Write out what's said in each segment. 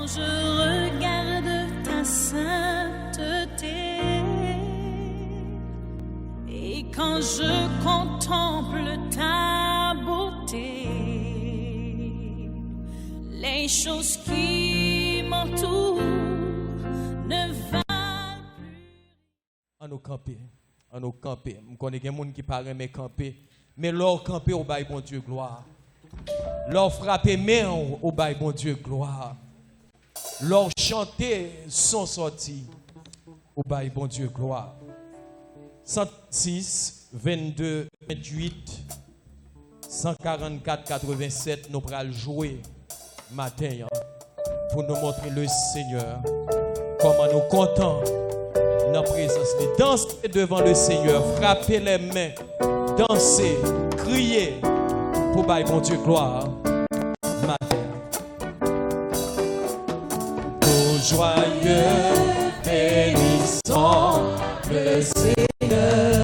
je regarde ta sainteté et quand je contemple ta beauté, les choses qui m'entourent ne valent plus. À nous camper, à nous camper. Je connais des gens qui parlent mais camper, mais leur camper au bail bon Dieu gloire. Leur frapper main au bail bon Dieu gloire. Leur chanter son sorti au bail bon Dieu gloire. 106 22 28 144 87 nous pourrons jouer matin pour nous montrer le Seigneur comment nous comptons dans la présence de danser devant le Seigneur, frapper les mains, danser, crier pour bailler mon Dieu gloire matin. Ô joyeux bénissons le Seigneur,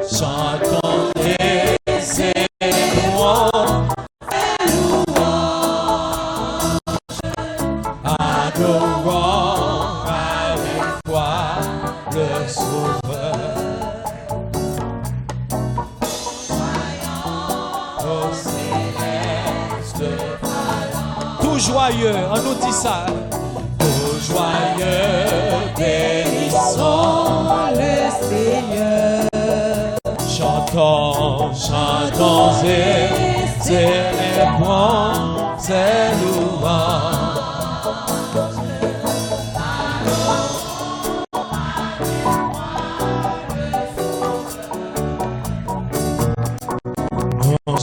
chantons les louanges, adorons avec foi le Sauveur. Au céleste, tout joyeux, on nous dit ça. Tout joyeux, bénissons le Seigneur. Chantons, chantons et célébrons ses louanges.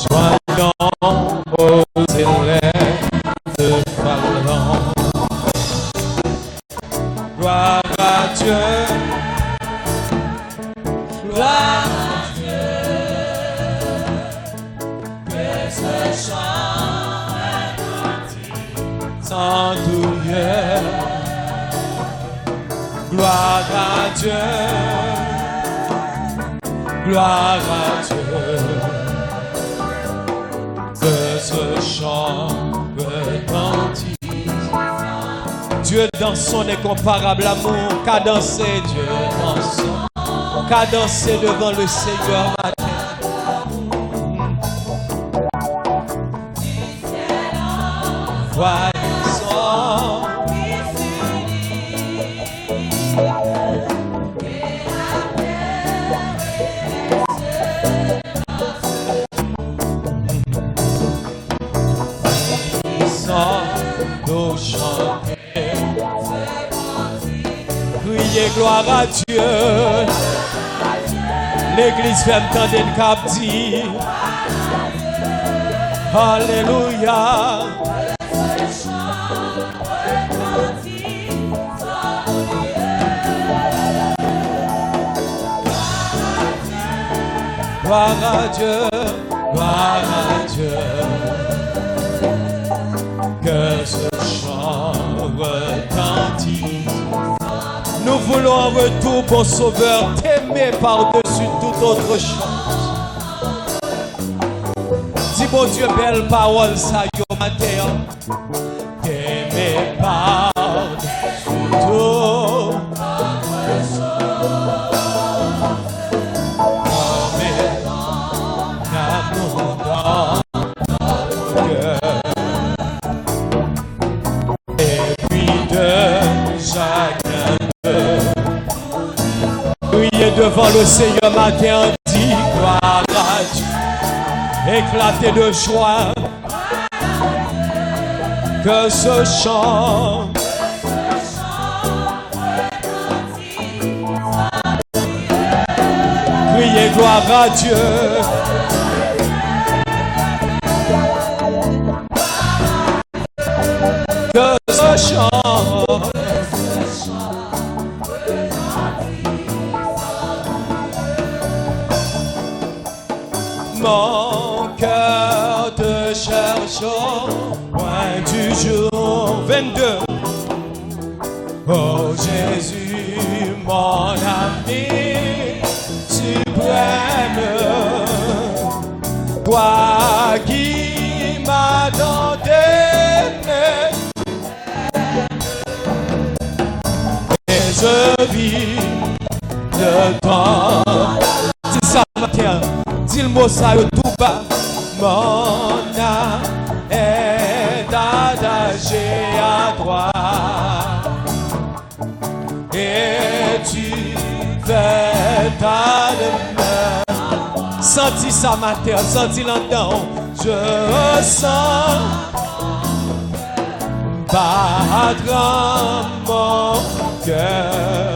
Joyons aux élèves parlant. Gloire à Dieu, gloire à Dieu, que ce chant retentit sans douleur. Gloire à Dieu, gloire à Dieu. Que ce chant retentisse. Dieu dans son incomparable amour, qu'a dansé Dieu dans son, qu'a dansé devant le Seigneur matin. Voyons nous chanter, crier gloire à Dieu. L'église fait entendre une cap dit Alléluia. Gloire à Dieu, gloire à Dieu. Que ce chant retentisse. Nous voulons en retour, bon Sauveur, t'aimer par-dessus toute autre chose. Dis mon Dieu, belle parole, ça y est matin. T'aimer par-dessus toute autre chose. Devant le Seigneur matin, dit gloire à Dieu, éclaté de joie, que ce chant criez gloire à Dieu. Que ce chant mon cœur te cherche au point du jour 22. Oh Jésus, mon ami suprême, toi qui m'as donné ça tout bas. Mon âme est attachée à toi. Et tu fais ta demeure. Senti ça matin, senti là-dedans. Je ressens battre mon cœur.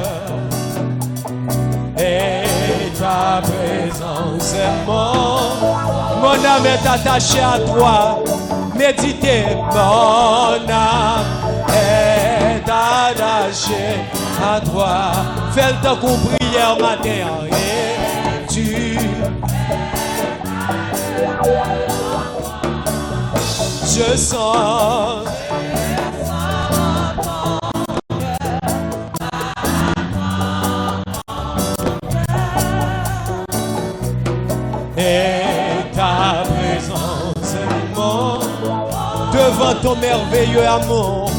Et ta présence est mon âme est attachée à toi. Méditez, mon âme est attachée à toi. Fais le temps qu'on prière matin. Et tu je sens et ta présence est mon devant ton merveilleux amour,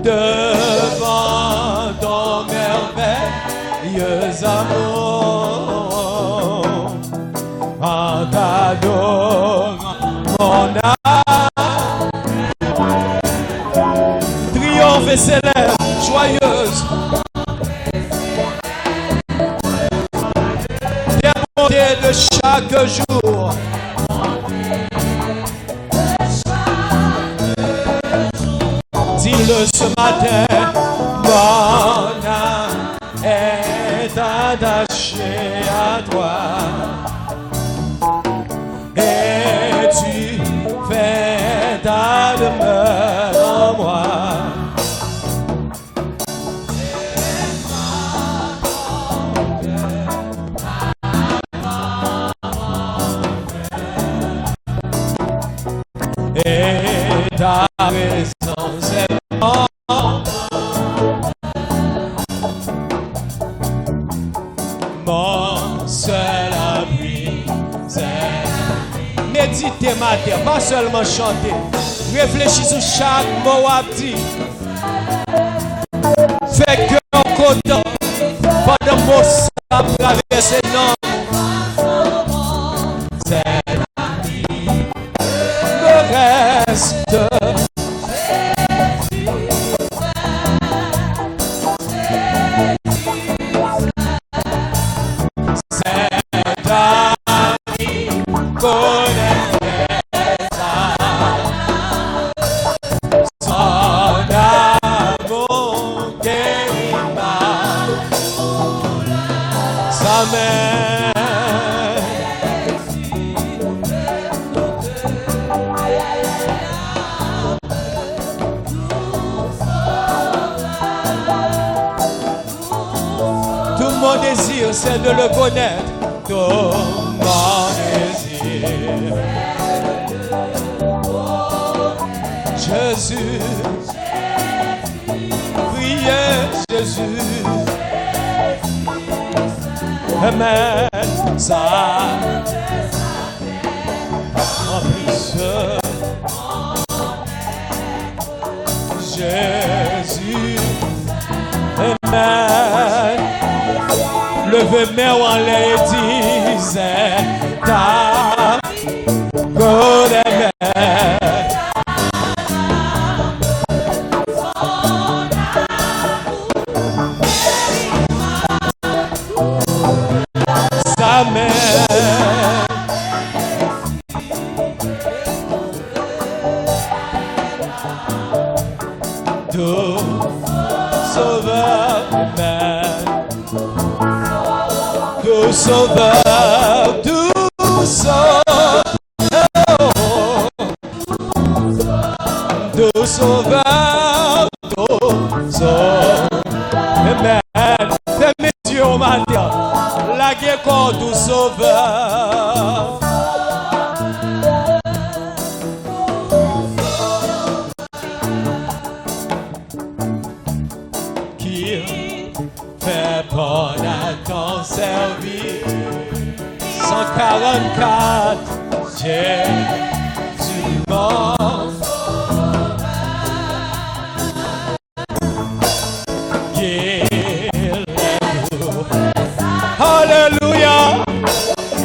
devant ton merveilleux amour, en t'adorant mon âme triomphe et s'élève joyeuse. De chaque jour, dis-le ce matin, mon âme est attachée à toi. Et tu fais ta demeure en moi. Et ta présence est mon seul abri. Méditez matin, pas seulement chanter. Réfléchis sur chaque mot à dire. Fais cœur content. Pendant mon sang traverser non. Reste. Cet ami connaît son amour guérira sa mère. Mon désir, c'est de le connaître. Tout mon désir. Jésus, priez Jésus. Amen. Ça en plus. Jésus. Amen. Levez mes en les disait ta godemé. Sa mère tout sauveur humain. Tout sauveur, tout sauveur, tout sauveur, tout sauveur. Amen. Fais mes yeux au matin, la guerre contre tout sauveur. Qui fait bon à ton service. 144, Jésus mon Alléluia,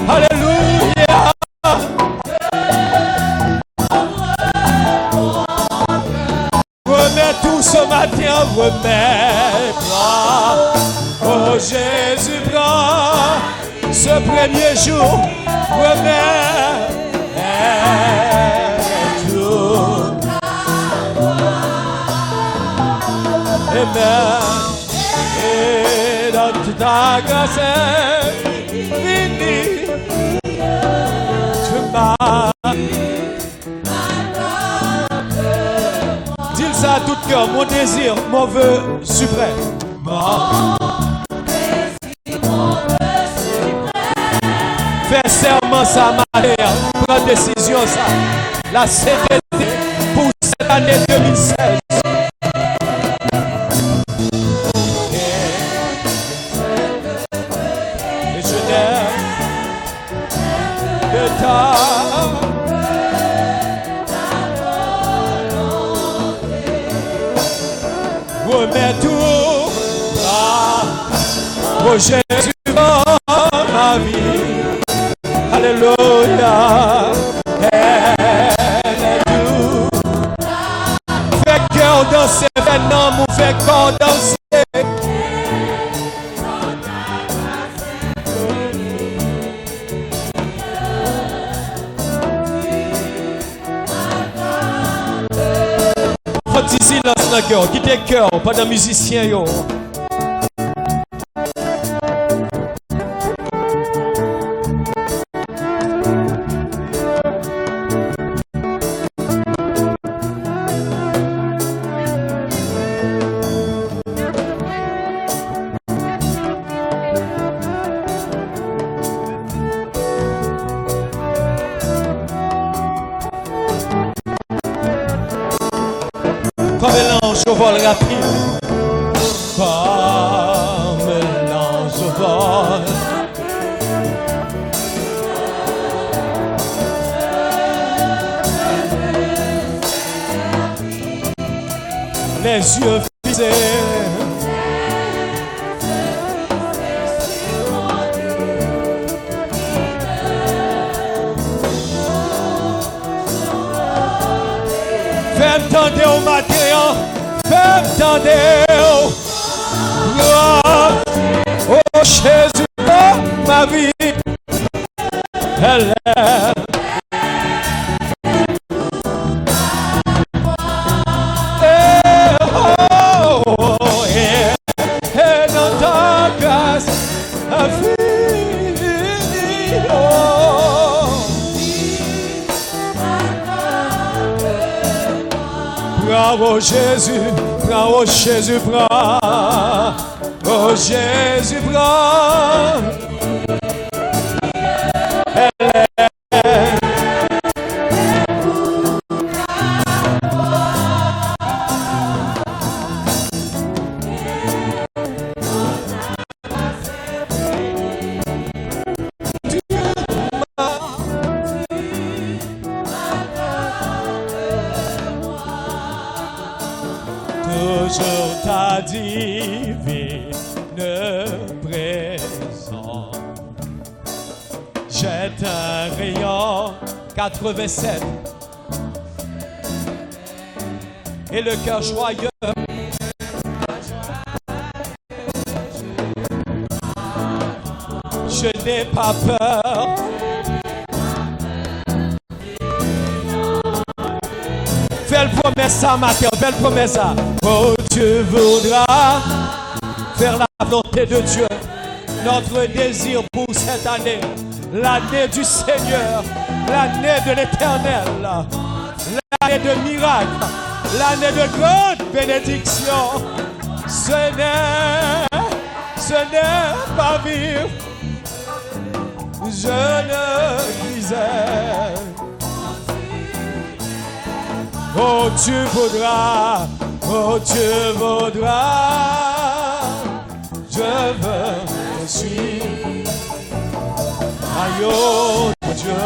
Alléluia. matin, remets-moi. Oh Jésus, prends ce premier jour, remets tout. Amen. Et dans toute ta grâce infinie, tu m'as. Dis ça à tout cœur, mon désir, mon vœu suprême. Fais serment ça, ma mère. Prends décision ça. La CTT pour cette année 2016. Et je t'aime de ta remets tout oh Jésus dans ma vie. Alléluia. Fais cœur danser, fais nom, fais corps danser. Faut ici lance le cœur, quittez le cœur, pas de musicien yo. Comme l'ange au vol rapide, comme l'ange au vol. Les yeux fixés. Fais-moi tendre au matin, fais-moi tendre oh Jésus, dans ma vie, elle est. Et dans ta grâce infinie, bravo Jésus, bravo Jésus, bravo, oh Jésus, bravo. Toujours ta divine présence jette un rayon 87 et le cœur joyeux. Je n'ai pas peur. Belle promesse à matin, belle promesse à. Oh, tu voudras faire la volonté de Dieu. Notre désir pour cette année, l'année du Seigneur, l'année de l'Éternel, l'année de miracles, l'année de grande bénédiction. Ce n'est pas vivre. Je ne disais. Oh, tu voudras, oh, tu voudras, je veux te suivre. Aïe, oh, Dieu.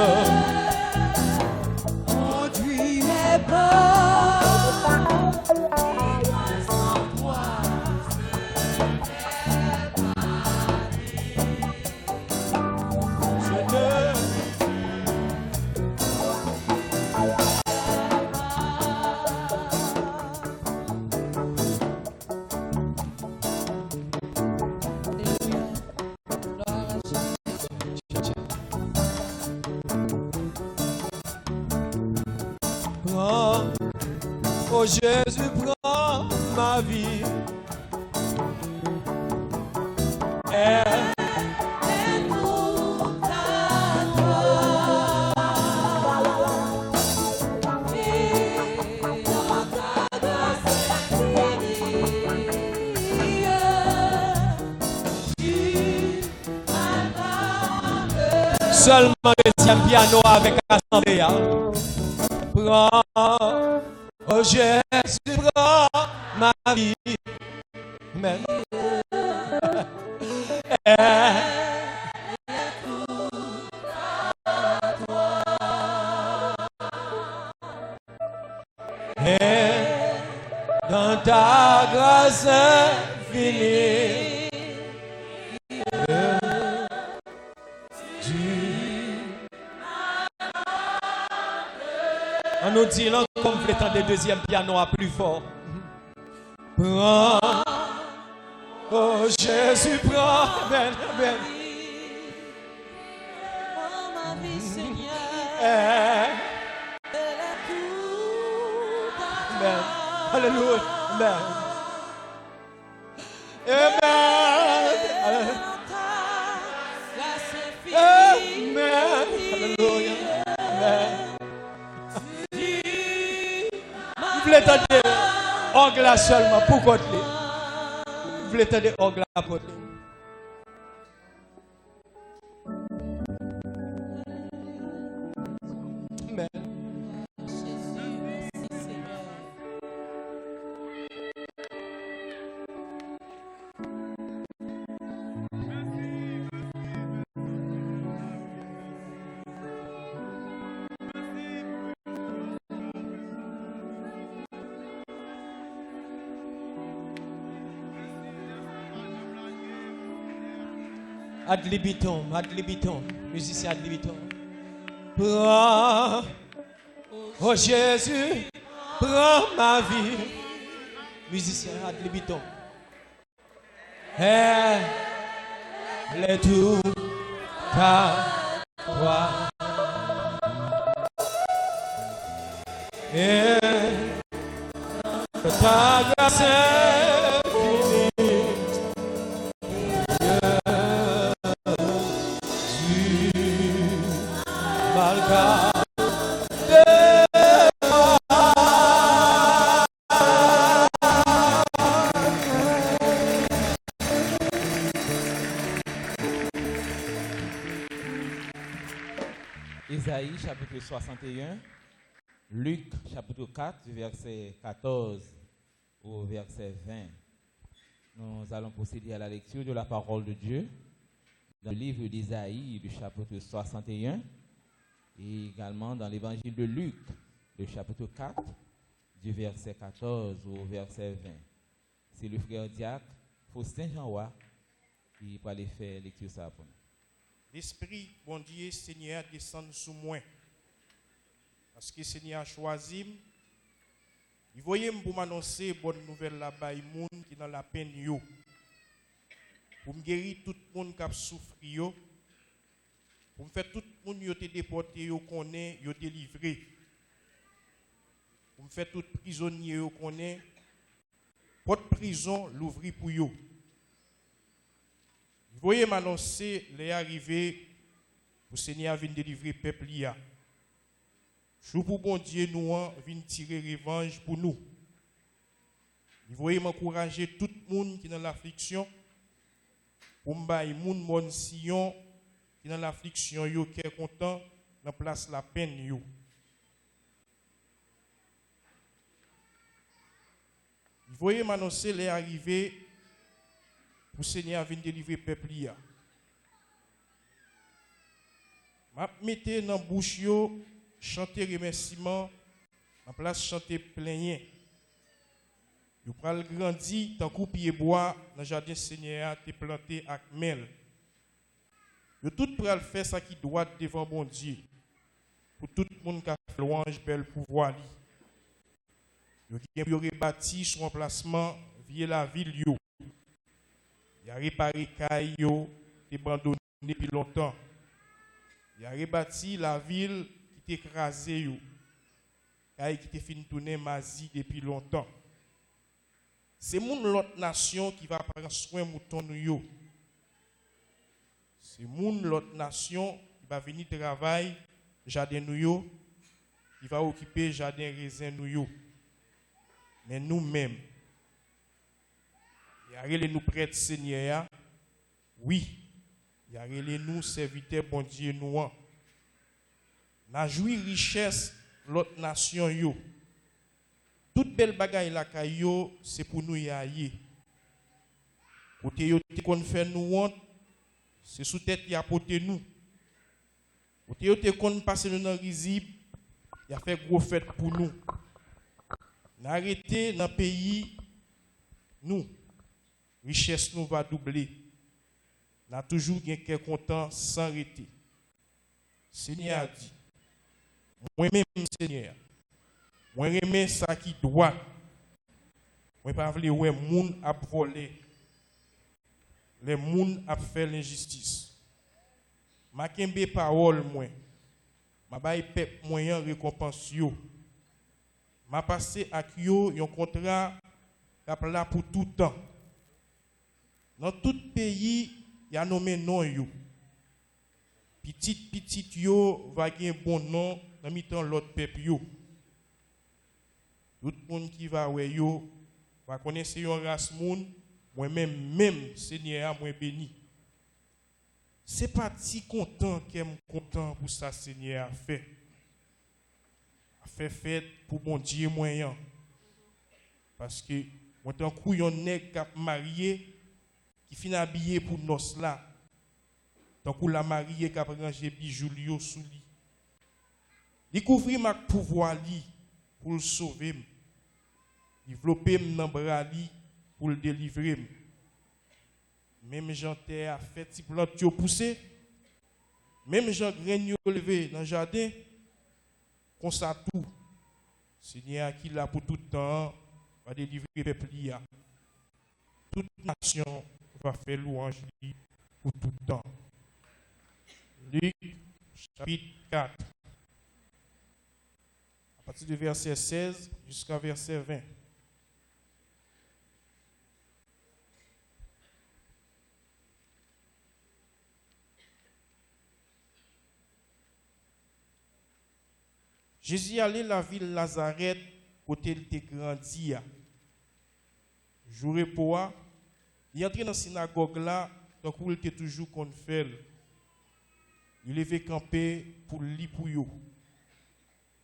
Conduis mes pas. Oh Jésus, prends ma vie. Seulement le deuxième piano avec l'assemblée. Prends, oh Jésus, prends ma vie. Amen. Et dans ta grâce infinie. On nous dit là comme flétant des deuxième piano à plus fort. Prends, oh Jésus, prends, amen, amen. Prends ma vie, Seigneur. Amen. Alléluia. Amen. Amen. Amen. Alléluia. Amen. Vous voulez entendre orgue seulement pour côté. Vous voulez entendre orgue à côté. Amen. Ad libitum, musicien ad libitum. Prends, oh Jésus, prends ma vie. Musicien ad libitum. Elle est tout à toi. Et ta grâce infinie. Isaïe chapitre 61, Luc chapitre 4, verset 14 au verset 20. Nous allons procéder à la lecture de la parole de Dieu dans le livre d'Isaïe du chapitre 61 et également dans l'évangile de Luc, le chapitre 4, du verset 14 au verset 20. C'est le frère diacre Faustin Jean-Roy qui va aller faire lecture ça pour nous. L'Esprit, bon Dieu, Seigneur, descend sous moi. Parce que Seigneur a choisi. Il voyait pour m'annoncer bonne nouvelle là-bas, il y a des gens qui sont dans la peine. Pour me guérir tout le monde qui a souffert. Pour me faire tout le monde qui a été déporté, qui a délivré. Pour me faire tout prisonnier qui connaît. Porte prison l'ouvrir pour eux. Vous voyez m'annoncer les arrivées pour le Seigneur vient délivrer le peuple. Je pour bon Dieu nous vient tirer revanche pour nous. Vous voyez m'encourager tout le monde qui est dans l'affliction. Pour me les gens mon Sion qui est dans l'affliction, qui est content, dans place la peine. Vous voyez m'annoncer les arrivées pour le Seigneur venir délivrer le peuple. Je mette dans la bouche, chanter remerciement, en place chanter plaigner. Vous pral grandi tant que pied bois dans le jardin Seigneur te planté avec mel. Vous tout pral faire ça qui doit devant bon Dieu. Pour tout le monde qui a fait louange bel pouvoir. Vous avez bâti son emplacement via la ville. Il a réparé les cailloux qui étaient abandonnés depuis longtemps. Il a rebâti la ville qui était écrasée. qui te fin tourner Mazi depuis longtemps. C'est l'autre nation qui va prendre soin de mouton nous. C'est l'autre nation qui va venir travailler jardin nous, qui va occuper jardin raisin nous. Mais nous-mêmes, il y a nous prêtres Seigneur, oui, il y a nous serviteurs bon Dieu nous. La joui richesse l'autre nation yo. Toute belle bagaille la kayo, c'est pour nous y aller. Côté yo te kon fait nous honte, c'est sous tête y a porté nous. Côté yo te kon passer nous dans risible, y a fait gros fête pour nous. N'arrêtez dans le pays, nous, richesse nous va doubler. N'a toujours quelqu'un content sans arrêter. Seigneur a dit, moi-même, Seigneur, moi remets ça qui doit. Moi pas vle ouais moun a volé. Les moun a fait l'injustice. Ma kembe parole moi. Ma bay peuple moyen récompense yo. Ma passé ak yo yon contrat k'ap là pour tout temps. Dans tout pays, y a nommé non yo. Petit yo va gen bon nom dans mi-temps l'autre peuple yo. Tout le monde qui va ouais yo va connaître yon race moun, moi-même Seigneur moi béni. C'est pas si content qu'aime content pour ça Seigneur a fait. A fait fête pour mon Dieu moyen. Parce que moi tant kou yon nèg qui marié qui fin habillé pour noces là. Tant kou la marié qui a rangé bijoux yo sous li. Découvrir ma pouvoir li pour le sauver. Développer dans bras li pour le délivrer. Même Jean terre a fait petit plante yo pousser. Même Jean graine yo levé dans le jardin. Comme ça tout. Seigneur qui là pour tout temps va délivrer peuple li. Toute nation va faire louange li pour tout temps. Luc chapitre 4. À partir du verset 16 jusqu'à verset 20. Jésus allait la ville Nazareth, côté il était grandi. Jour repos, il entrait dans la synagogue là, donc il était toujours qu'on fait. Il avait campé pour lire pour eux.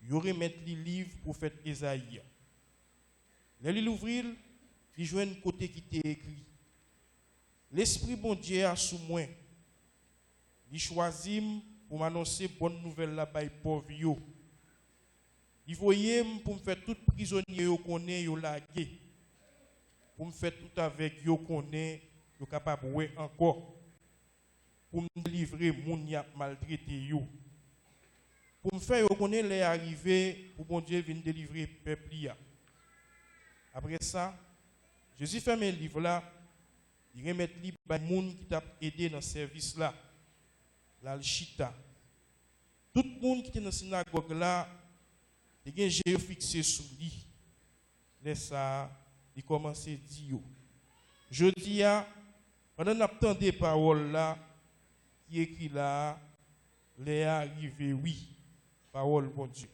Il aurait mettre les livres pour faire Esaïe. Il l'ouvrir, il joint un côté qui était écrit. L'Esprit bon Dieu a sous moi. Il choisit pour m'annoncer bonne nouvelle là-bas pauvre yo. Il voyait pour me faire tout prisonnier yo connaît yo lagué. Pour me faire tout avec yo connaît yo capable ouais encore. Pour me délivrer moun y a maltraité yo. Pour me faire connaître les arrivées pour bon Dieu venir délivrer peuple ya. Après ça, Jésus ferme le livre là, il remet le livre à moun qui t'a aidé dans ce service là. L'alchita. Tout le monde qui était dans la synagogue là, il a un fixé sur lui. Laisse ça, il commence à dire. Je dis, pendant qu'on attend des paroles là, qui écrit là, les arrivés, oui, parole bon Dieu.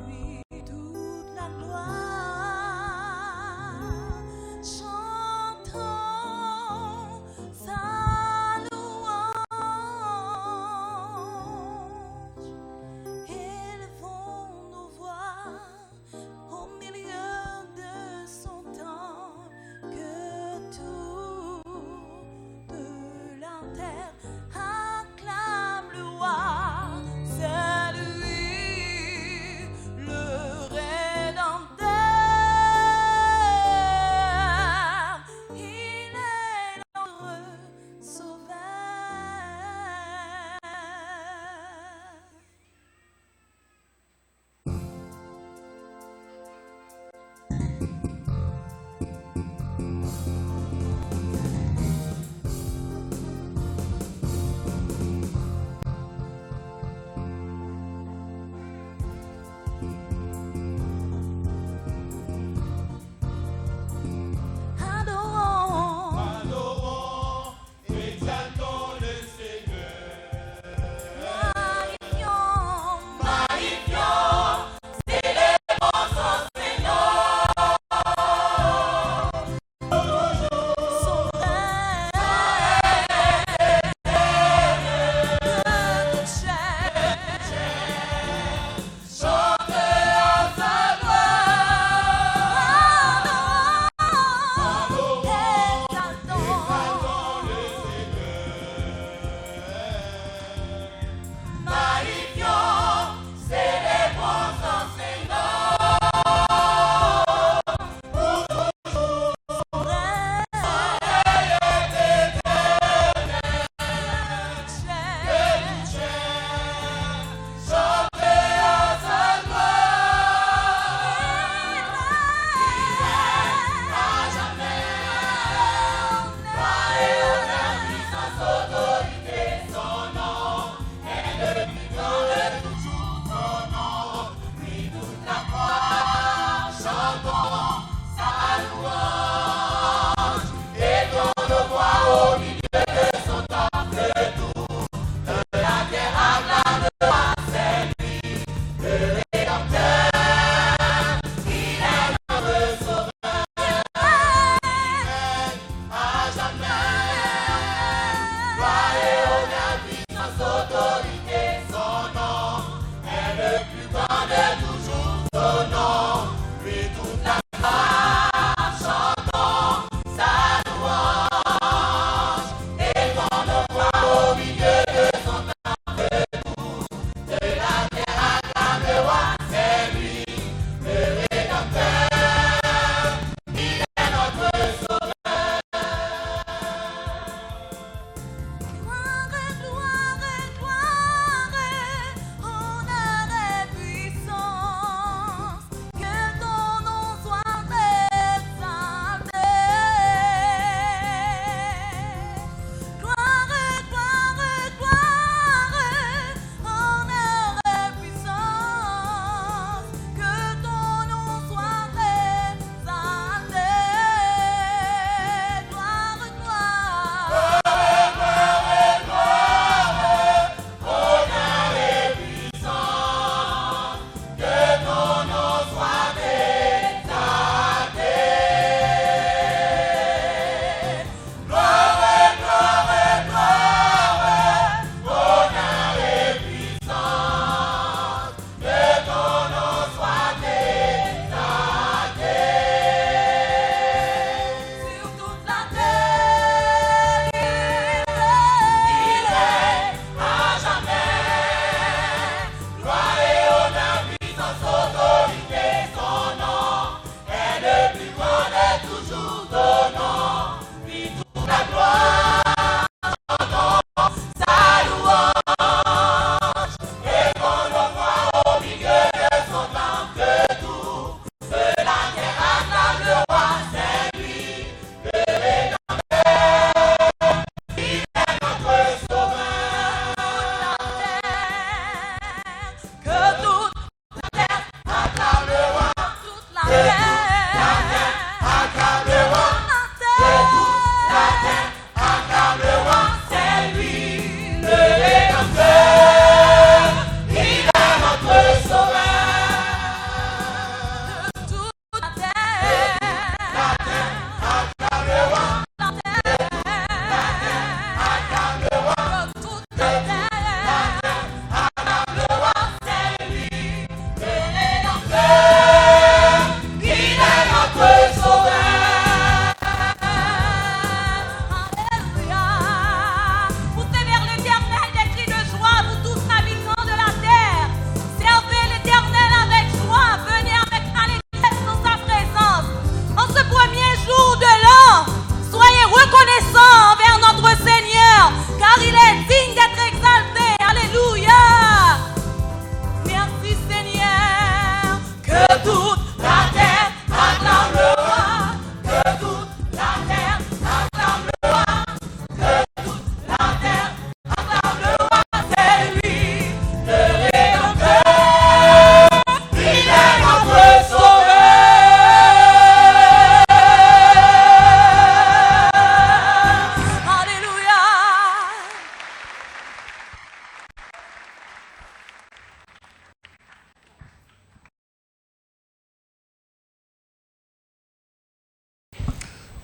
Lui toute la gloire.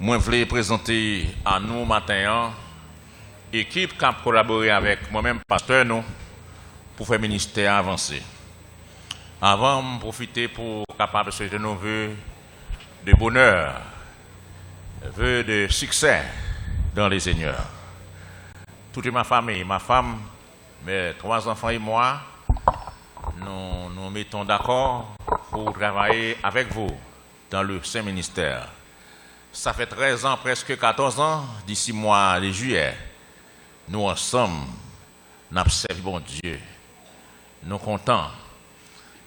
Moi, je voulais présenter à nous matin équipe qui a collaboré avec moi-même, pasteur, nous, pour faire ministère avancé. Avant, je profiter pour capable de souhaiter nos vœux de bonheur, vœux de succès dans les Seigneurs. Toute ma famille, ma femme, mes 3 enfants et moi, nous mettons d'accord pour travailler avec vous dans le Saint-Ministère. Ça fait 13 ans, presque 14 ans, d'ici mois de juillet, nous ensemble, nous observons bon Dieu. Nous sommes contents.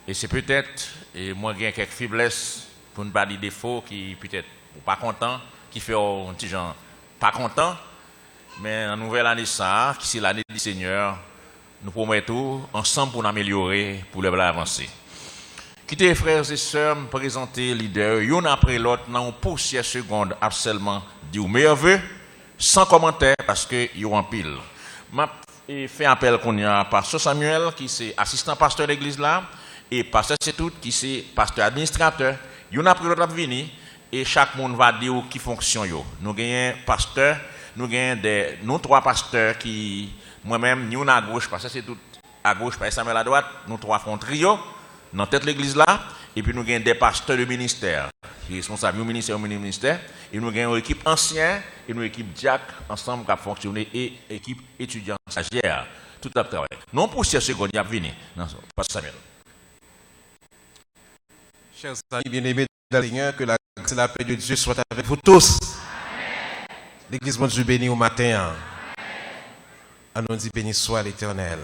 Et c'est peut-être, et moi j'ai quelques faiblesses, pour ne pas dire défauts, qui peut-être pas contents, qui fait un petit gens pas contents, mais en nouvelle année ça, qui c'est l'année du Seigneur, nous promettons ensemble pour nous améliorer, pour le avancer. Quittez frères et sœurs, me présenter leader, l'un après l'autre, dans une poussière seconde, absolument, dit au meilleur vœu, sans commentaire, parce que y a en pile. Je fais appel qu'on y a pasteur Samuel, qui est assistant pasteur de l'église là, et pasteur c'est tout, qui est pasteur administrateur. L'un après l'autre venir, et chaque monde va dire qui fonctionne. Nous gagnons pasteur, nous 3 pasteurs qui, moi-même, nous à gauche, pasteur c'est tout à gauche, pasteur Samuel à droite, nous 3 font trio. Dans tête l'église là, et puis nous avons des pasteurs de ministère, qui sont responsables du ministère, et nous avons une équipe ancienne, et une équipe diacre, ensemble qui a fonctionné, et équipe étudiante stagiaire, tout à travail. Non pour ces secondes, il y a venu. Non, pas Samuel. Chers amis bien-aimés dans le Seigneur, que la grâce et la paix de Dieu soient avec vous tous. L'église bon Dieu béni au matin. Allons dit béni soit l'Éternel.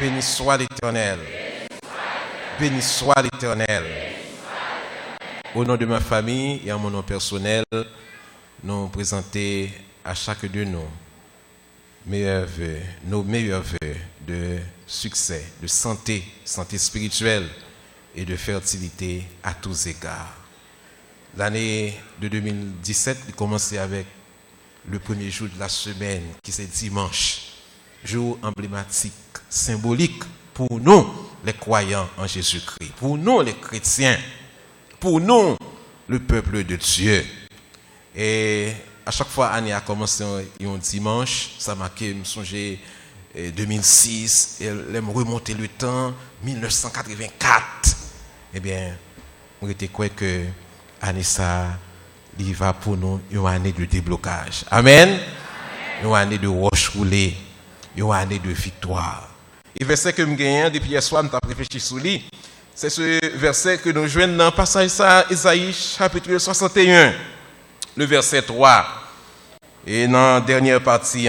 Béni soit l'Éternel. Béni soit l'Éternel. Au nom de ma famille et en mon nom personnel, nous présentons à chaque de nous nos meilleurs vœux de succès, de santé spirituelle et de fertilité à tous égards. L'année de 2017 a commencé avec le premier jour de la semaine, qui c'est dimanche, jour emblématique, symbolique pour nous, les croyants en Jésus-Christ, pour nous, les chrétiens, pour nous, le peuple de Dieu. Et à chaque fois, l'année a commencé un dimanche, ça m'a marqué, me songer 2006, et me remonter le temps, 1984. Eh bien, on était quoi que l'année ça, il va pour nous une année de déblocage. Amen. Une année de roche roulée, une année de victoire. Et le verset que je gagne depuis hier soir, je t'ai réfléchi sur lui. C'est ce verset que nous joignons dans le passage ça, Isaïe chapitre 61, le verset 3. Et dans la dernière partie,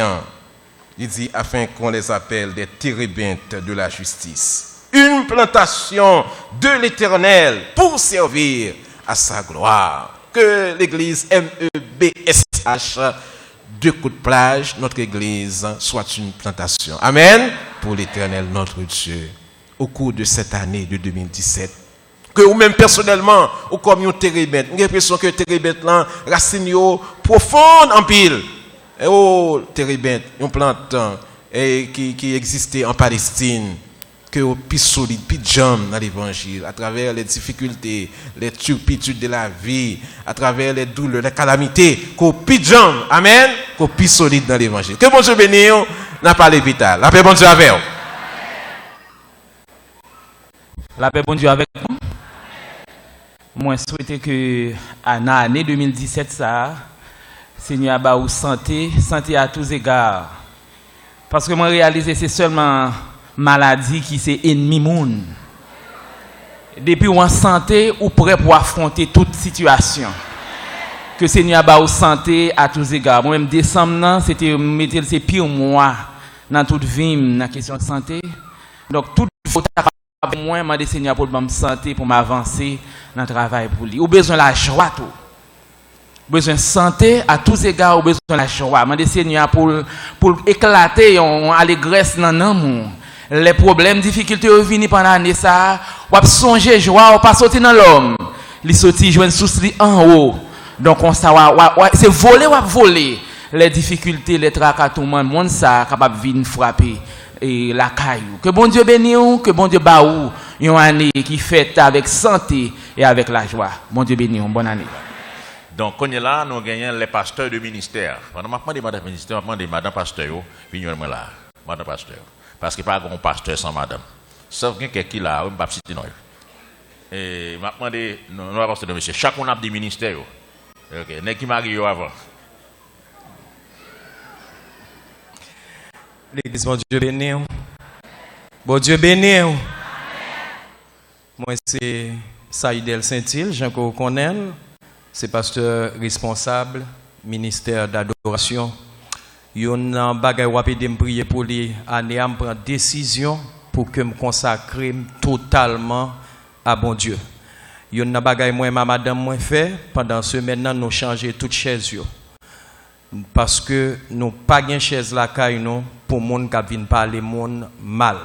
il dit afin qu'on les appelle des térébintes de la justice. Une plantation de l'Éternel pour servir à sa gloire. Que l'église MEBSH, 2 coups de plage, notre église soit une plantation. Amen. Pour l'Éternel, notre Dieu. Au cours de cette année de 2017, que ou même personnellement, ou comme une térébinte, j'ai l'impression que térébinte là, racine profonde en pile. Et oh, térébinte, une plante qui existait en Palestine, que au plus solide, plus jambes dans l'évangile, à travers les difficultés, les turpitudes de la vie, à travers les douleurs, les calamités, qu'au plus jambes, amen, qu'au plus solide dans l'évangile. Que bon Dieu bénisse, n'a pas l'hôpital. La paix bon Dieu avec vous. La paix bon Dieu avec nous. Moi, je souhaite que en l'année 2017, ça, Seigneur a eu santé à tous égards. Parce que moi, réaliser c'est seulement maladie qui c'est ennemi moun. Depuis ou en santé, ou prêt pour affronter toute situation. Que Seigneur a eu santé à tous égards. Moi-même, décembre, c'était mettre ses pires mois dans toute vie, dans la question de santé. Donc, tout faut moi, demander Seigneur pour me santé, pour m'avancer dans le travail pour lui. Ou besoin de la joie tout. Besoin de santé à tous égards, ou besoin de la joie. Demander Seigneur pour éclater en allégresse dans l'amour. Les problèmes, difficultés viennent pendant l'année ça, ou pas songer joie, ou pas sortir dans l'homme. Li sorti joindre souci en haut. Donc on ça c'est voler ou voler. Les difficultés, les tracas tout le monde ça capable venir frapper et la caillou. Que bon Dieu bénisse, que bon Dieu baou une année qui fête avec santé et avec la joie. Bon Dieu bénisse, bonne année. Donc, on est là, nous gagnons les pasteurs de ministère. Pendant que je demande madame ministère, je demande madame pasteur, venez là, madame pasteur. Parce qu'il n'y a pas de pasteur sans madame. Sauf que quelqu'un qui là, je ne vais pas citer non. Et je demande, nous avons pasteur de monsieur, chacun a des ministères. Ok, n'est-ce qui marie avant? L'église, bon Dieu béni. Bon Dieu béni. Moi, c'est Saïdel Saint-Il, Jean-Claude Connael. C'est pasteur responsable, ministère d'adoration. Yon a bagay wapé de me prier pour les années à me prendre décision pour que me consacrer totalement à bon Dieu. Yon a bagay moi ma madame moi fait pendant ce maintenant nous changer toute chaise yo. Parce que nous pas gain chaise la caille non pour monde qui vinn parler monde mal.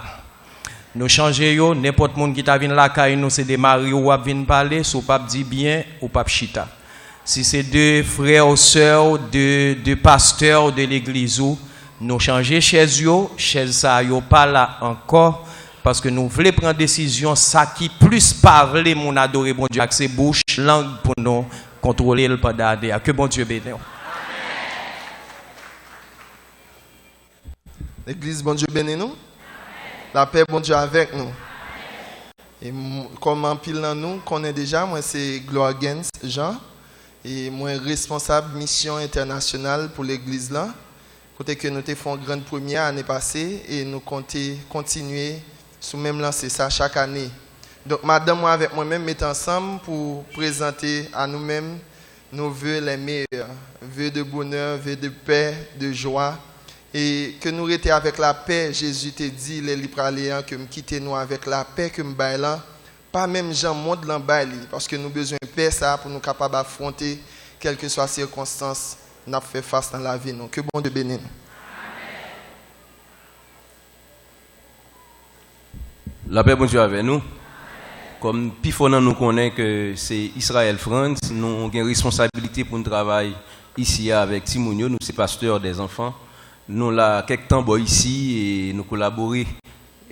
Nous changer yo n'importe monde qui t'a vinn la caille nous c'est des maris ou vinn parler sou pas dit bien ou pas chita. Si c'est deux frères ou sœurs de pasteurs de l'église ou nous changer chaise yo, chaise ça yo pas là encore parce que nous voulons prendre décision ça qui plus parler mon adoré bon Dieu avec ses bouches langue pour nous contrôler le pendant que bon Dieu bénisse. L'église bon Dieu bénisse nous. La paix bon Dieu avec nous. Et comme en pile dans nous connaît déjà moi c'est Gloire Gens Jean. Et moi responsable mission internationale pour l'église là. Côté que nous avons fait une grande première année passée et nous comptons continuer sous même lancer ça chaque année. Donc madame moi avec moi-même mettons ensemble pour présenter à nous-mêmes nos vœux les meilleurs, vœux de bonheur, vœux de paix, de joie et que nous étions avec la paix. Jésus t'a dit les Lipraléens que me quitter nous avec la paix que me bail là. Pas même gens monde l'embali parce que nous besoin de paix ça pour nous capables d'affronter quelles que soient les circonstances nous fait face dans la vie nous. Que bon Dieu bénisse. La paix bon Dieu avec nous. Comme Pifonan nous connaît que c'est Israël France, nous avons une responsabilité pour nous travailler ici avec Timounio, nous sommes pasteurs des enfants. Nous avons quelques temps ici et nous collaborons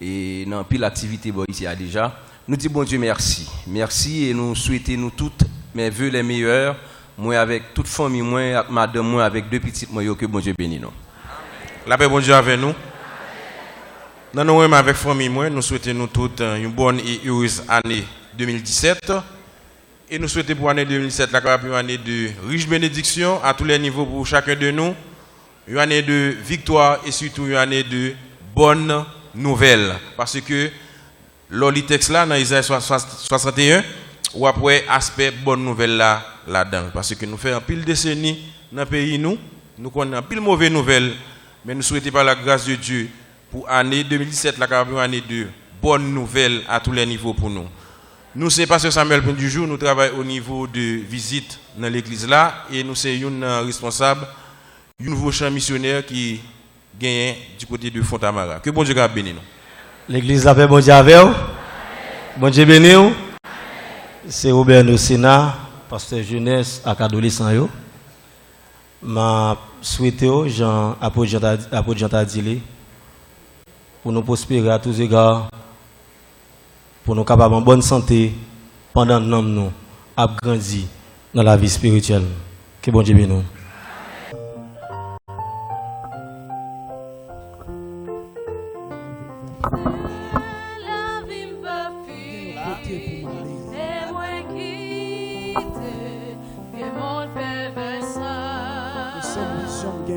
et dans pile activité ici déjà. Nous disons bon Dieu merci. Merci et nous souhaitons nous toutes mes vœux les meilleurs. Moi avec toute famille, moi madame, moi avec deux petites moi que bon Dieu bénisse nous. La paix bon Dieu avec nous. Dans nous même avec famille moi, nous souhaitons nous toutes une bonne et heureuse année 2017 et nous souhaitons pour l'année 2017 une année de riche bénédiction à tous les niveaux pour chacun de nous. Une année de victoire et surtout une année de bonnes nouvelles parce que le texte là dans Isaïe 61 ou après aspect bonne nouvelle là-dedans parce que nous faisons pile décennies dans le pays nous connaissons pile mauvaise nouvelle mais nous souhaitons par la grâce de Dieu pour l'année 2017 la une année de bonnes nouvelles à tous les niveaux pour nous. Nous c'est pasteur Samuel Pin du jour, nous travaillons au niveau de visite dans l'église là et nous sommes responsable du nouveau champ missionnaire qui gagne du côté de Fontamara. Que bon Dieu bénisse nous. L'église la paix bon Dieu avec vous. Bon Dieu béni vous. C'est Robert Nocena, pasteur jeunesse à adolescent yo. M'a souhaité Jean apôtre Jean Tadile pour nous prospérer à tous égards, pour nous capables en bonne santé pendant que nous avons grandi dans la vie spirituelle. Que bon Dieu bénisse nous.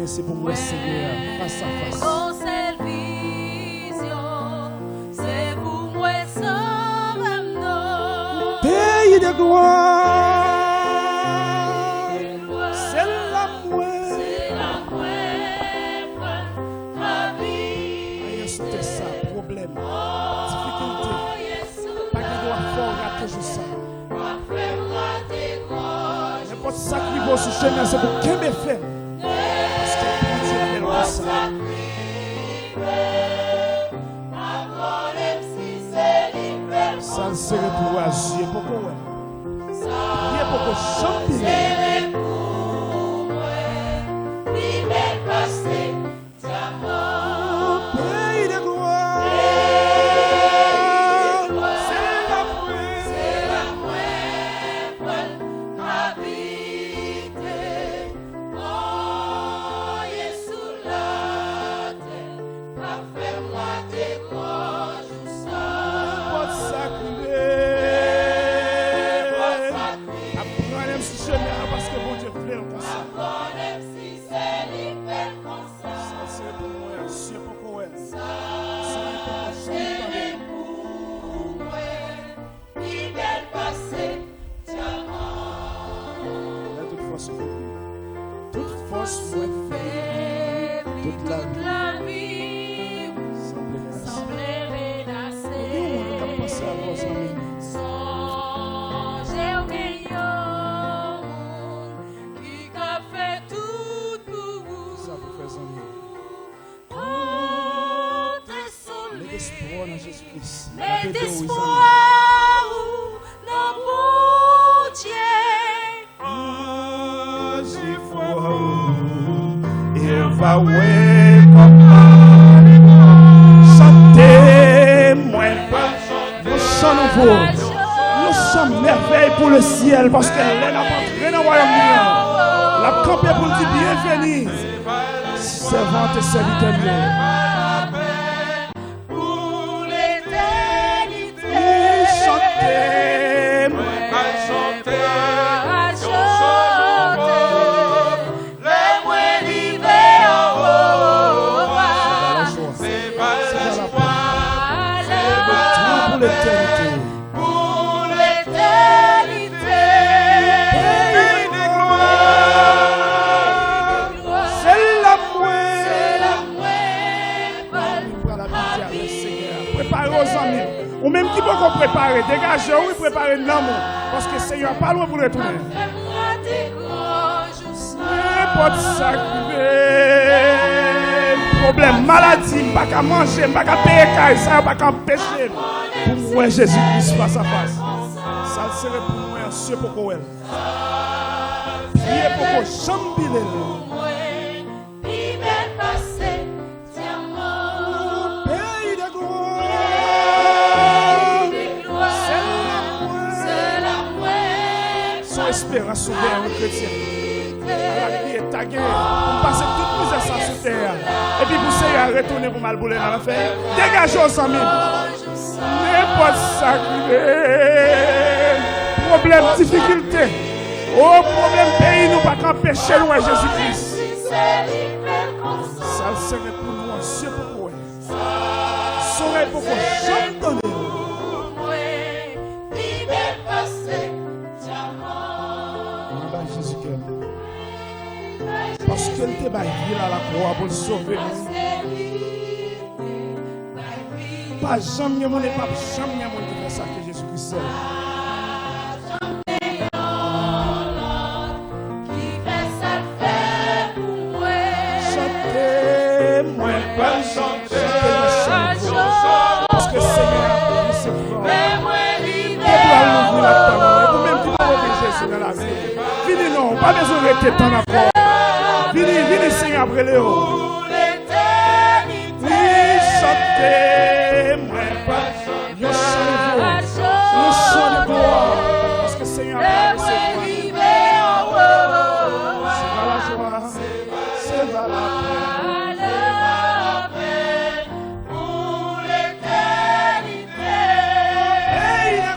C'est pour moi, Seigneur, face à face. C'est pour moi, pays de gloire. C'est la ma vie. C'était ça, problème, difficulté. Pas qu'il doit faire toujours ça. N'importe ça qui va sur chemin, c'est pour qu'il me fait. Ça serait pour agir pourquoi il y a beaucoup de champignons pays de gloire c'est la vie toute la vie semblait renasser. Songez au meilleur qui a fait tout pour vous. Ça pour faire ça. L'espoir dans Jésus-Christ. L'espoir dans mon Dieu. J'y vois et on va ouais comme chanter moins pas. Nous chants nouveau. Nous chants merveille pour le ciel parce qu'elle est là entrée dans le royaume de Dieu. La campée pour dire bienvenue. Servante et serviteur. Pour l'éternité, c'est la préparez aux amis. Ou même qui peut qu'on prépare, dégagez, oui, préparez l'amour. Parce que le Seigneur n'a pas loin pour retourner. N'importe ça problème, maladie, pas qu'à manger, pas qu'à payer, ça pas qu'à pécher. Pour moi, Jésus-Christ face à face. Ça serait pour moi un cieux pour qu'on priez pour qu'on chambile. Pays de gloire, c'est la espérance ouverte aux chrétiens. Tagué pour passer toute misère sans sous terre. Et puis vous savez à retourner pour mal bouler dans l'affaire. Dégagez aux amis. N'importe ça problème, difficulté. Oh, problème pays, nous pas qu'empêcher nous à Jésus-Christ. Ça serait pour nous un cieux pour quoi. Ça serait pour qu'on chante donner. Parce qu'elle te va vivre à la croix pour le sauver. Pas jamais mon pas jamais mon qui fait ça que Jésus-Christ seul. Chantez, moi pas chanter. Parce que Seigneur c'est fort. Vous-même qui pouvez Jésus dans la vie. Venez non, pas besoin de rester tant encore. Venez Seigneur après Léo. Oui, chantez, moi pas. Nous chantons de gloire. Parce que Seigneur a c'est va la joie, c'est va la paix. Pour l'éternité. Hey, la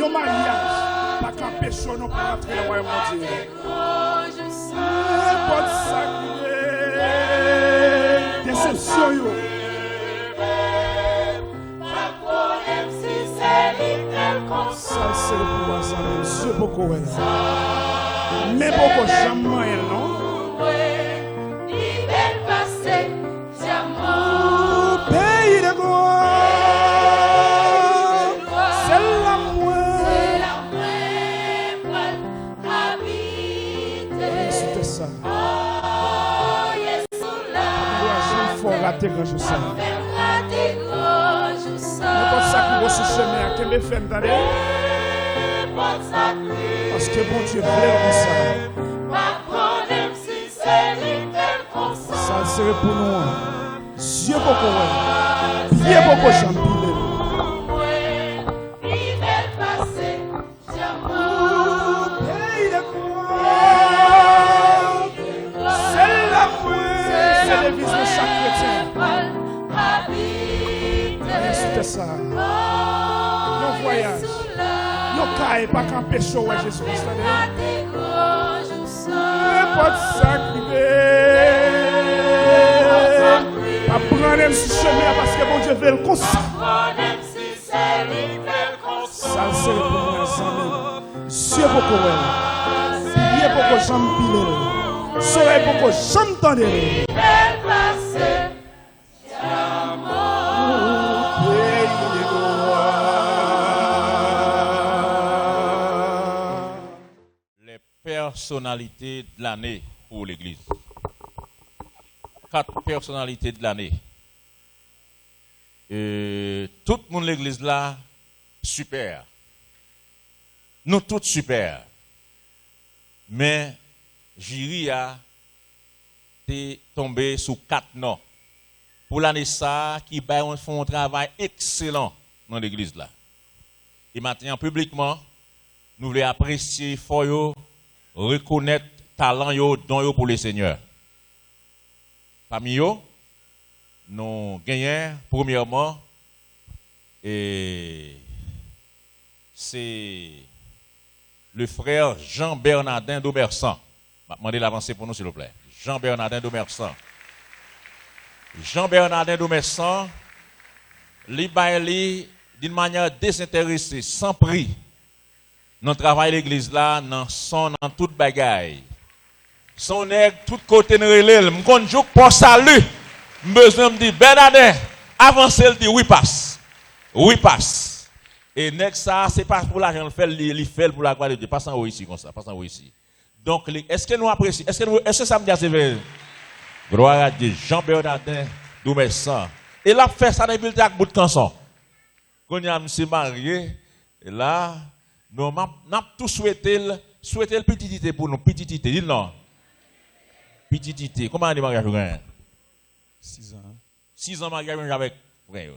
un mariage, pas qu'empêcher nous pour entrer dans le royaume de Dieu. N'importe sacré, déception. Ça, c'est le pouvoir, ça, Dieu beaucoup. Mais beaucoup, jamais, non? Pays de gloire, c'est la c'était ça. Rater quand je sens. N'importe ça qui va se chemin à quel effet d'aller. Parce que bon Dieu plaît comme ça. Ça serait pour nous. Dieu beaucoup. Bien beaucoup champignon. C'est le visage de chaque chrétien. C'était ça. Nos voyages. Nos cas pas qu'empêcher ouais Jésus-Christ. N'importe sacré. Pas prendre même si chemin parce que bon Dieu veut le comme ça. Ça c'est pour moi ensemble. Dieu beaucoup ouais. Dieu beaucoup j'aime pile. Soleil beaucoup j'aime tendre. Les personnalités de l'année pour l'Église. 4 personnalités de l'année. Tout le monde de l'Église là, super. Nous tous super. Mais Jiri a tombé sous 4 noms. Pour l'année ça, qui font un travail excellent dans l'église là. Et maintenant, publiquement, nous voulons apprécier fort yo, reconnaître talent yo, don yo pour le Seigneur. Parmi eux, nous gagnons premièrement et c'est le frère Jean-Bernardin d'Omersan. Je vais demander l'avancée pour nous, s'il vous plaît. Jean-Bernardin d'Omersan. Jean-Bernardin d'Omersan, li d'une manière désintéressée, sans prix, dans le travail de l'église là, dans toute bagaille. Son nèg tout côté de relève, m'kon jouk pour salut. Besoin me dit Bernardin, avancez le dit oui passe. Oui passe. Et nèg ça c'est pas pour l'argent, il fait pour la gloire de Dieu, pas sans ici comme ça, pas sans ici. Donc est-ce que nous apprécions, est-ce que ça me dit c'est vrai? Gloire à Dieu, Jean-Bernardin Doumersan. Et là fait ça depuis le bout de canson. Quand il a monsieur marié et là nous n'a tout souhaité le petitité pour nous, petitité, dis non. Petitité. Comment on dit mariage? 6 ans. 6 ans mariage avec frère.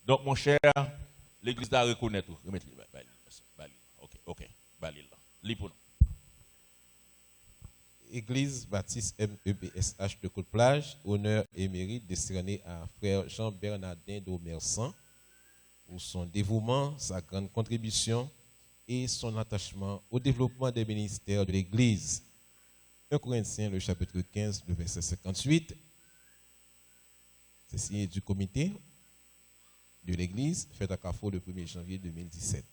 Donc mon cher, l'église doit reconnaître tout. Remettez Bali. OK. Bali là. Li pour nous. Église Baptiste MEBSH de Côte-Plage, honneur et mérite décerné à frère Jean-Bernardin d'Omersan pour son dévouement, sa grande contribution et son attachement au développement des ministères de l'Église. 1 Corinthiens, le chapitre 15, le verset 58. C'est signé du comité de l'Église, fait à Carrefour le 1er janvier 2017.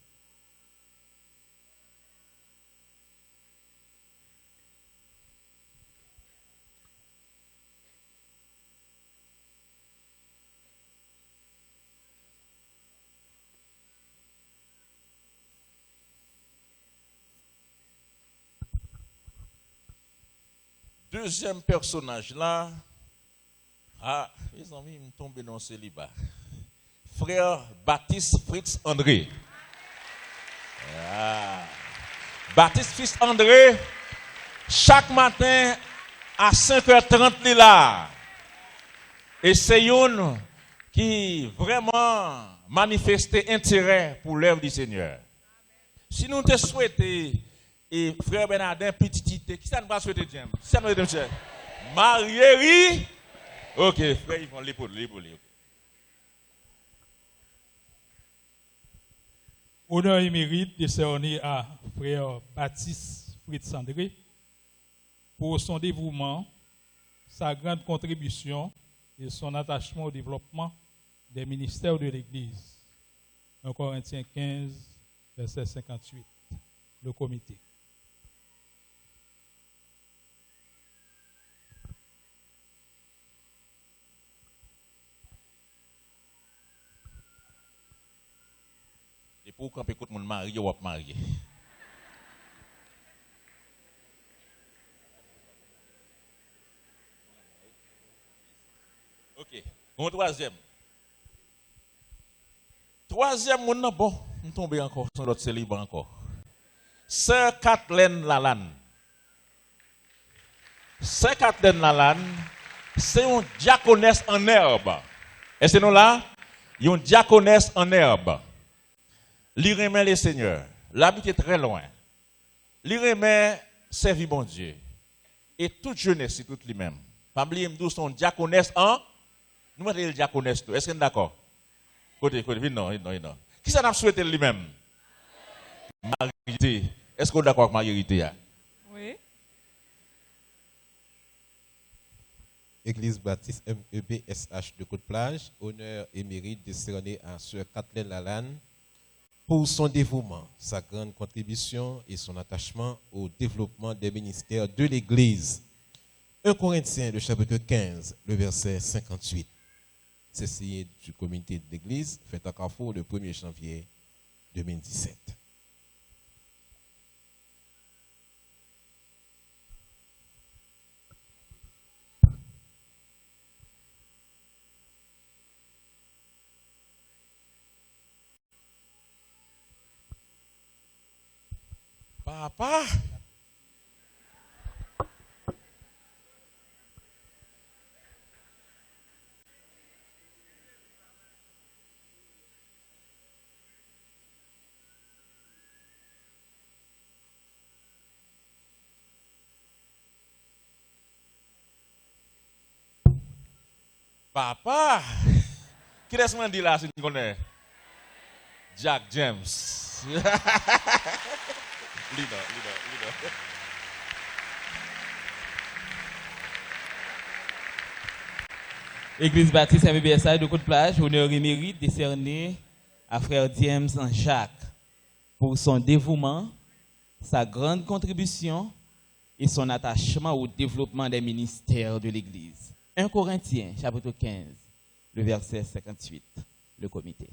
Deuxième personnage là, les amis me tombent dans le célibat. Frère Baptiste Fritz André. Baptiste Fritz André, chaque matin à 5h30 il est là. Et c'est un qui vraiment manifestait intérêt pour l'œuvre du Seigneur. Si nous te souhaitons, et frère Bernardin, petitité, qui ça nous va souhaiter, James? Ça nous va souhaiter, Mariéry. Ok, frère, ils vont l'épaule. Honneur et mérite décerné à frère Baptiste Fritz André pour son dévouement, sa grande contribution et son attachement au développement des ministères de l'Église. 1 Corinthiens 15, verset 58, le comité. Et pour quand écoute mon mari, ou marié. Ok, mon troisième. Troisième, mon bon, on tombe encore sur l'autre célibat encore. Sœur Kathleen Lalanne. Sœur Kathleen Lalanne, c'est une diaconesse en herbe. Est-ce que nous là? Une diaconesse en herbe. Li remet les seigneurs. L'habiter très loin. Li remet servir bon Dieu. Et toute jeunesse, c'est toute lui-même. Famille m'dou son diaconesse en. Nous mettons le diaconesse tout. Est-ce que nous d'accord? Côté, non. Qui ça n'a souhaité lui-même? Marguerite. Est-ce qu'on est d'accord avec Marguerite? Oui. Église baptiste MEBSH de Côte-Plage, honneur et mérite décerné à Sœur Kathleen Lalanne pour son dévouement, sa grande contribution et son attachement au développement des ministères de l'Église. 1 Corinthiens, le chapitre 15, le verset 58. C'est signé du comité de l'Église, fait à Carrefour le 1er janvier 2017. Papa. Papa. Qui est-ce qu'on dit là, si tu connais? Jack James. Leader. Église baptiste MBSI de Côte-Plage, honneur et mérite décerné à frère James Jacques pour son dévouement, sa grande contribution et son attachement au développement des ministères de l'Église. 1 Corinthiens, chapitre 15, le verset 58, le comité.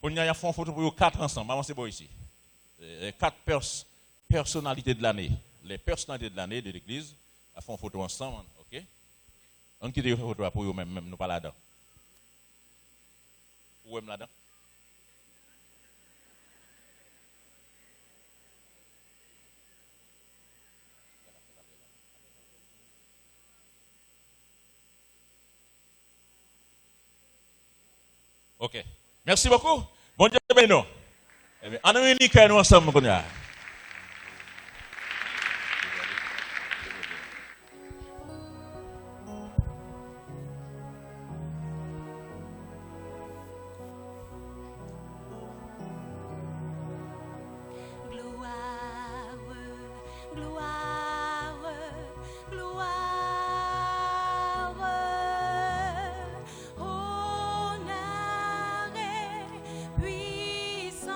On y a fait une photo pour 4 ensemble. Maman, c'est beau ici. 4 personnalités de l'année. Les personnalités de l'année de l'église a fait une photo ensemble. OK? On quitte une photo pour eux-mêmes, même nous pas là-dedans. Où est-ce là-dedans? OK. Merci beaucoup. Bon Dieu, béni nous. Eh bien, on a réuni nous ensemble. Puissance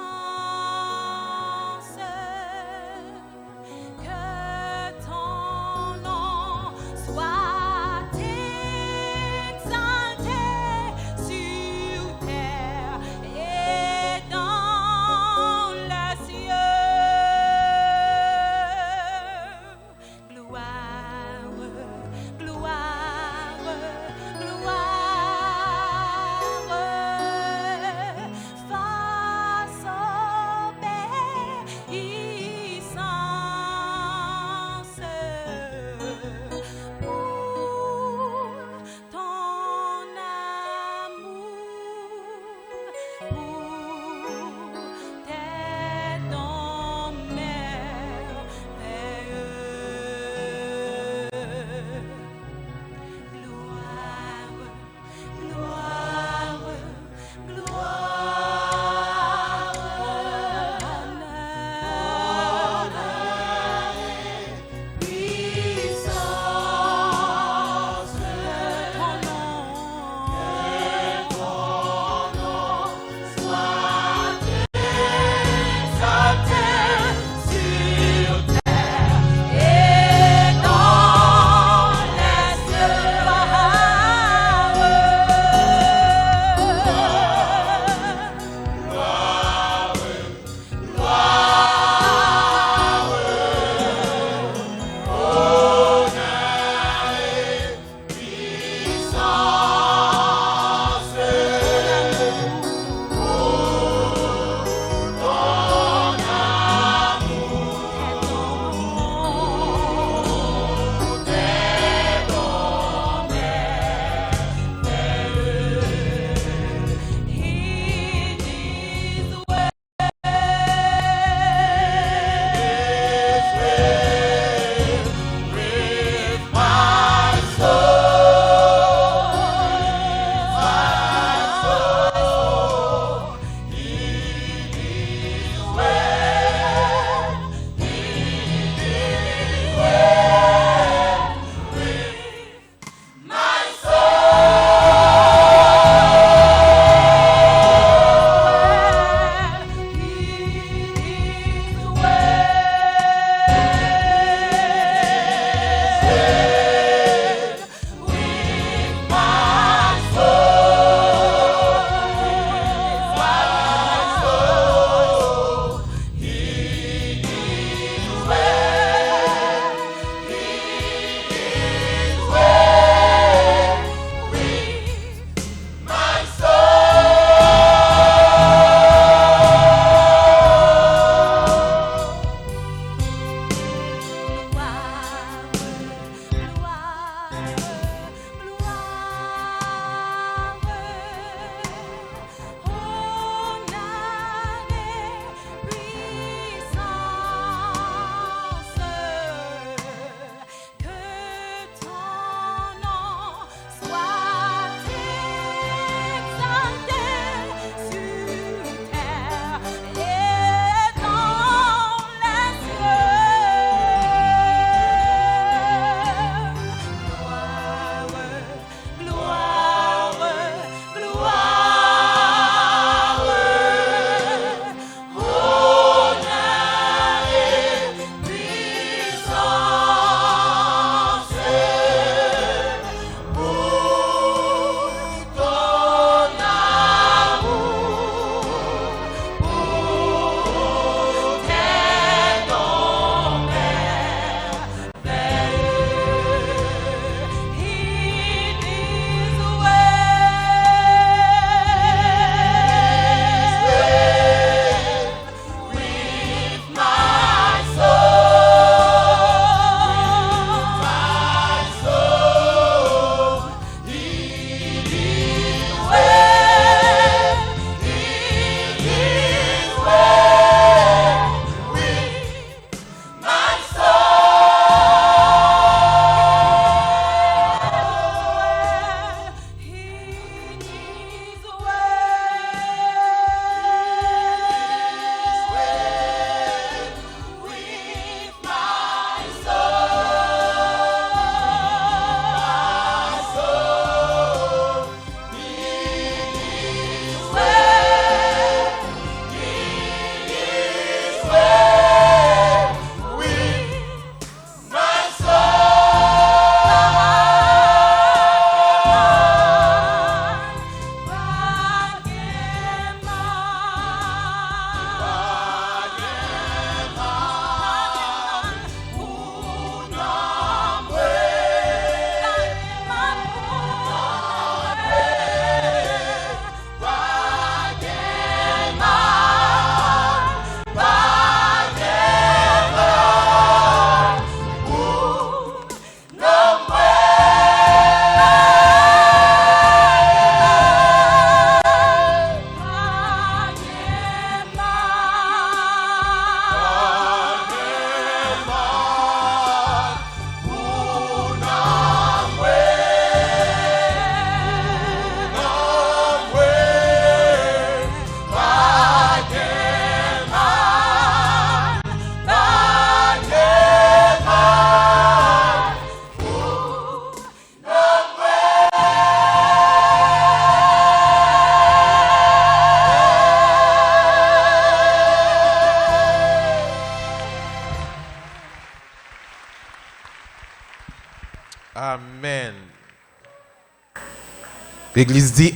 L'Église dit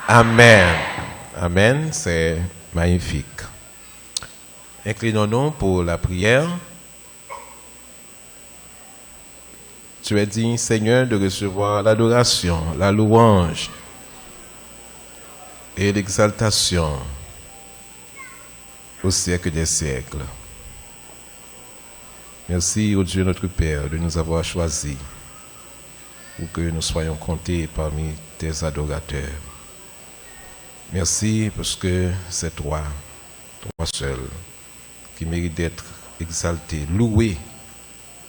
Amen. Amen, c'est magnifique. Inclinons-nous pour la prière. Tu es digne, Seigneur, de recevoir l'adoration, la louange et l'exaltation au siècle des siècles. Merci, ô Dieu notre Père, de nous avoir choisis pour que nous soyons comptés parmi tes adorateurs. Merci parce que c'est toi seul, qui mérite d'être exalté, loué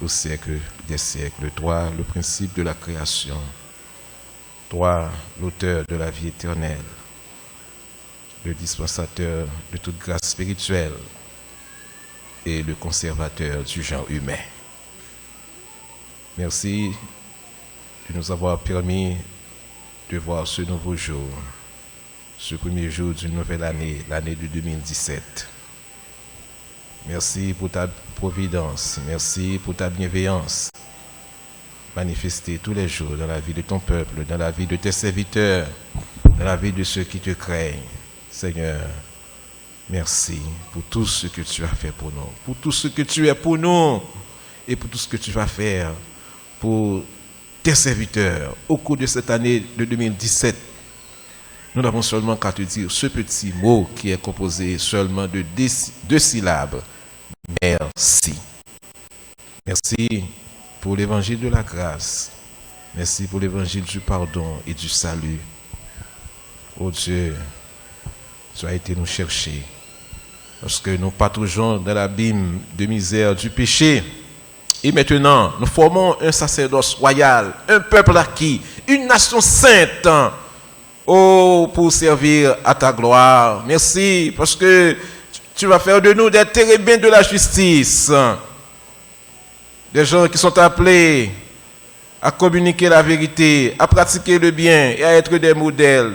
au siècle des siècles. Toi, le principe de la création. Toi, l'auteur de la vie éternelle, le dispensateur de toute grâce spirituelle et le conservateur du genre humain. Merci de nous avoir permis de voir ce nouveau jour, ce premier jour d'une nouvelle année, l'année de 2017. Merci pour ta providence, merci pour ta bienveillance manifestée tous les jours dans la vie de ton peuple, dans la vie de tes serviteurs, dans la vie de ceux qui te craignent. Seigneur, merci pour tout ce que tu as fait pour nous, pour tout ce que tu es pour nous et pour tout ce que tu vas faire pour tes serviteurs au cours de cette année de 2017. Nous n'avons seulement qu'à te dire ce petit mot qui est composé seulement de deux syllabes. Merci. Merci pour l'évangile de la grâce. Merci pour l'évangile du pardon et du salut. Oh Dieu, tu as été nous chercher. Parce que nous patrouillons dans l'abîme de misère du péché. Et maintenant, nous formons un sacerdoce royal, un peuple acquis, une nation sainte. Oh, pour servir à ta gloire. Merci, parce que tu vas faire de nous des térébins de la justice. Des gens qui sont appelés à communiquer la vérité, à pratiquer le bien et à être des modèles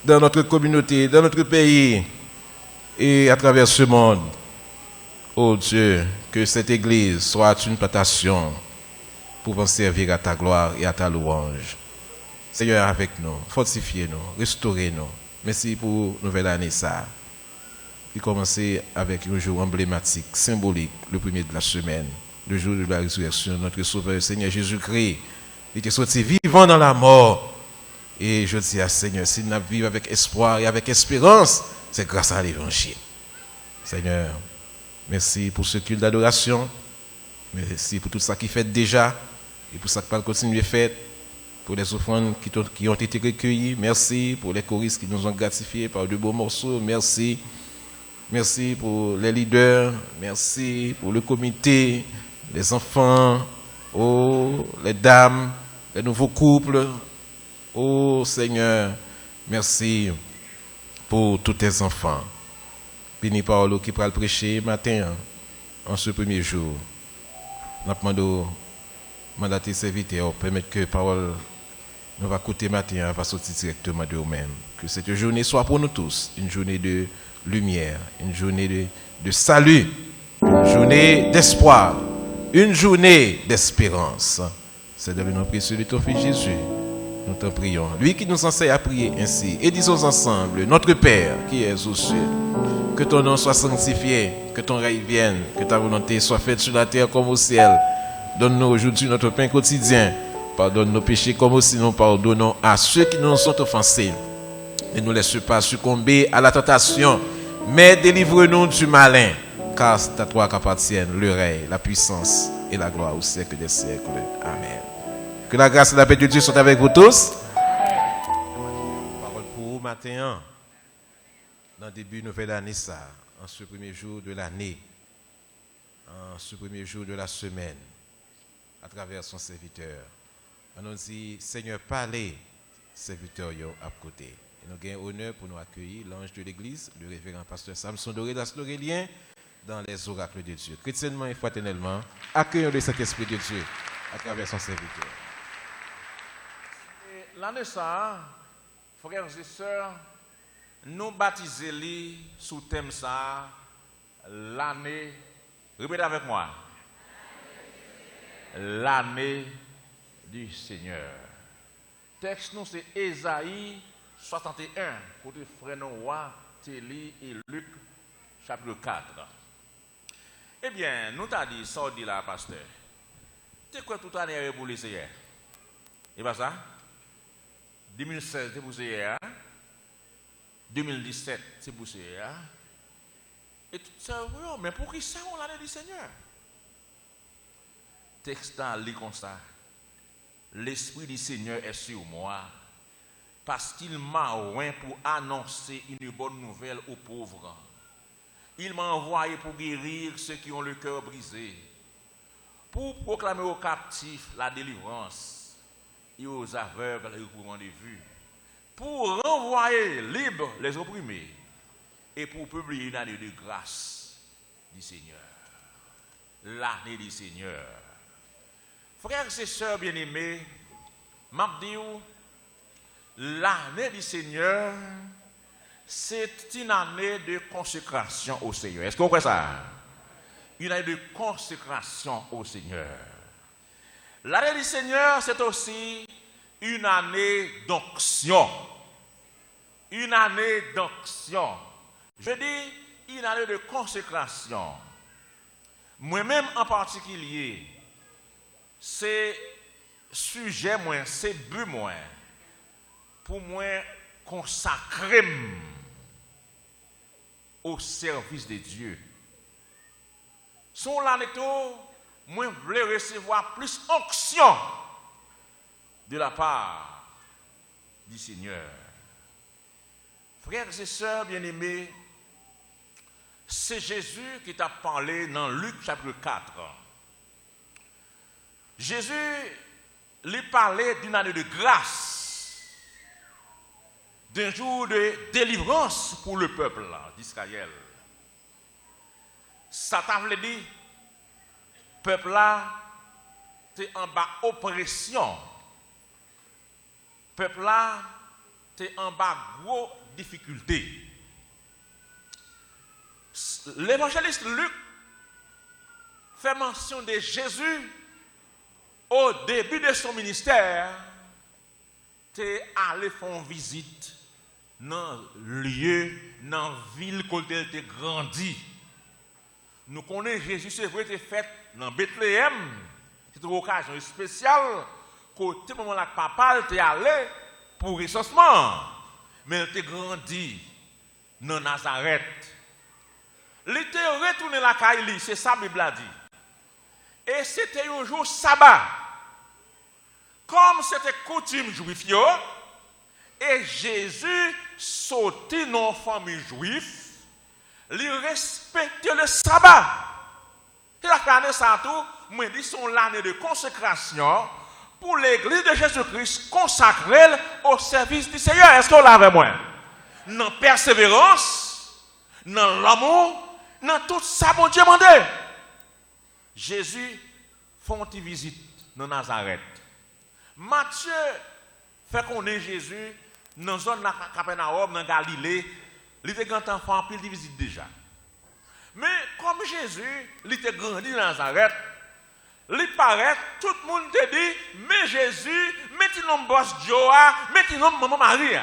dans notre communauté, dans notre pays et à travers ce monde. Oh Dieu, que cette Église soit une plantation pouvant servir à ta gloire et à ta louange. Seigneur, avec nous, fortifiez-nous, restaurez-nous. Merci pour nouvelle année ça. Qui commençait avec un jour emblématique, symbolique, le premier de la semaine, le jour de la résurrection, notre Sauveur, Seigneur Jésus-Christ. Il était sorti vivant dans la mort. Et je dis à Seigneur, s'il n'a vécu avec espoir et avec espérance, c'est grâce à l'Évangile. Seigneur, merci pour ce culte d'adoration. Merci pour tout ça qui fait déjà et pour ça qui va continuer à faire. Pour les offrandes qui ont été recueillies. Merci pour les choristes qui nous ont gratifiés par de beaux morceaux. Merci. Merci pour les leaders. Merci pour le comité, les enfants, oh, les dames, les nouveaux couples. Oh Seigneur, merci pour tous tes enfants. Béni Paolo qui pourra le prêcher matin, en ce premier jour. Nous avons mandaté serviteurs, permettre que parole nous va écouter matin, va sortir directement de nous-mêmes. Que cette journée soit pour nous tous une journée de lumière, une journée de salut, une journée d'espoir, une journée d'espérance. C'est dans le nom précieux de ton Fils Jésus. Nous t'en prions. Lui qui nous enseigne à prier ainsi. Et disons ensemble, notre Père qui es aux cieux, que ton nom soit sanctifié, que ton règne vienne, que ta volonté soit faite sur la terre comme au ciel. Donne-nous aujourd'hui notre pain quotidien. Pardonne nos péchés comme aussi nous pardonnons à ceux qui nous ont offensés. Ne nous laisse pas succomber à la tentation, mais délivre-nous du malin, car c'est à toi qu'appartiennent le règne, la puissance et la gloire au siècle des siècles. Amen. Que la grâce et la paix de Dieu soient avec vous tous. Parole pour vous matin, dans le début de nouvelle année, ça, en ce premier jour de l'année, en ce premier jour de la semaine, à travers son serviteur. On nous dit, Seigneur, parlez, serviteur à côté. Et nous avons honneur pour nous accueillir l'ange de l'église, le révérend pasteur Samson Dorédas Lorélien, dans les oracles de Dieu. Chrétiennement et fraternellement, accueillons le Saint-Esprit de Dieu à travers son serviteur. L'année ça, frères et sœurs, nous baptisons sous thème ça, l'année, répétez avec moi, l'année du Seigneur. texte nous c'est Ésaïe 61, côté frère Noah, Téli et Luc, chapitre 4. Eh bien, nous t'as dit, ça dit là, pasteur. C'est quoi tout année pour les hier? Et pas ça? 2016, c'est pour hier. 2017, c'est pour hier. Et tout ça, mais pour qui ça on l'année du Seigneur? Texte dans lit comme ça. L'Esprit du Seigneur est sur moi, parce qu'il m'a oint pour annoncer une bonne nouvelle aux pauvres. Il m'a envoyé pour guérir ceux qui ont le cœur brisé, pour proclamer aux captifs la délivrance et aux aveugles le courant de vue, pour renvoyer libres les opprimés et pour publier une année de grâce du Seigneur. L'année du Seigneur. Frères et sœurs bien-aimés, m'abdiou, l'année du Seigneur, c'est une année de consécration au Seigneur. Est-ce que vous comprenez ça? Une année de consécration au Seigneur. L'année du Seigneur, c'est aussi une année d'onction. Une année d'onction. Je dis une année de consécration. Moi-même en particulier, c'est sujet moins, c'est but moins, pour moi consacrer au service de Dieu. Son l'année, moi je voulais recevoir plus onction de la part du Seigneur. Frères et sœurs bien-aimés, c'est Jésus qui t'a parlé dans Luc chapitre 4. Jésus lui parlait d'une année de grâce, d'un jour de délivrance pour le peuple d'Israël. Ça t'a voulu dire, peuple là, t'es en bas oppression. Peuple là, t'es en bas gros difficulté. L'évangéliste Luc fait mention de Jésus au début de son ministère. T'es allé faire une visite dans le lieu, dans la ville où il était grandi. Nous connaissons Jésus, c'est vrai, était fait dans Bethléem. C'est une occasion spéciale. Côté moment là, papa était allé pour recensement. Mais il était grandi dans Nazareth. Il était retourné la Kaili, c'est ça la Bible a dit. Et c'était un jour sabbat. Comme c'était coutume juif, et Jésus sortit dans la famille juive, il respectait le sabbat. Et la année ça tout, moi dit son l'année de consécration pour l'église de Jésus-Christ consacrée au service du Seigneur. Est-ce qu'on l'a avec moi? Dans la persévérance, dans l'amour, dans tout ça, bon Dieu mandé. Jésus fait une petite visite dans Nazareth. Matthieu fait qu'on est Jésus dans la zone de Capernaum, dans Galilée. Il était grand enfant, puis il visite déjà. Mais comme Jésus, il était grandi dans Nazareth, il paraît, tout le monde te dit, mais Jésus, mettez nom boss Joa, mettez nom maman Maria.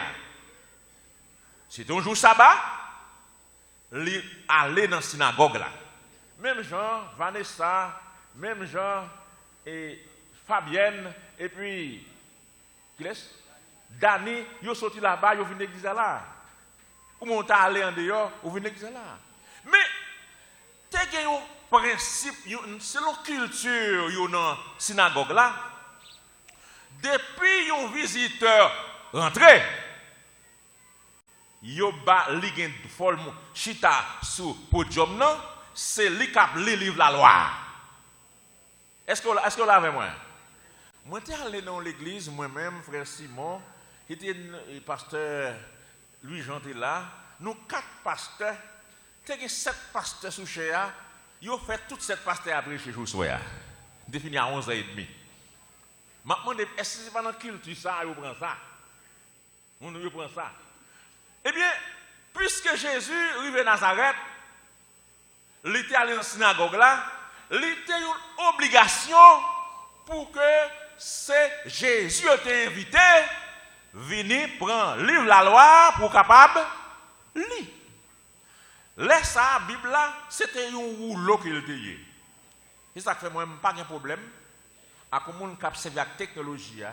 C'est un jour sabbat, il allait dans la synagogue là. Même Jean, Vanessa, même Jean et Fabienne, et puis, qui laisse? Dani, ils sont sortis là-bas, ils sont venus à l'église là. Ou monter aller en dehors, ils sont venus à l'église là. Mais, tu as un principe, selon la culture dans la synagogue là, depuis un visiteur rentré, yo ba li gen fol chita sous podium non, c'est li k'ap li livre la loi. Est-ce que là avec moi? Moi t'ai allé dans l'église moi-même frère Simon, qui était pasteur Louis-Jean était là, nous 4 pasteurs, t'ai 7 pasteurs sous chéa, yo fait toutes 7 pasteurs après chez jour soir. Défini à 11h30. Maintenant est-ce que c'est pas dans culture ça yo prend ça? On nous prend ça. Eh bien, puisque Jésus arrive à Nazareth, il était allé dans la synagogue là, il était une obligation pour que Jésus était invité vini prend livre la loi pour capable lire. Laisse ça Bible là, c'était un rouleau qu'il était. C'est ça que fait moi pas de problème à comment cap servir avec technologie,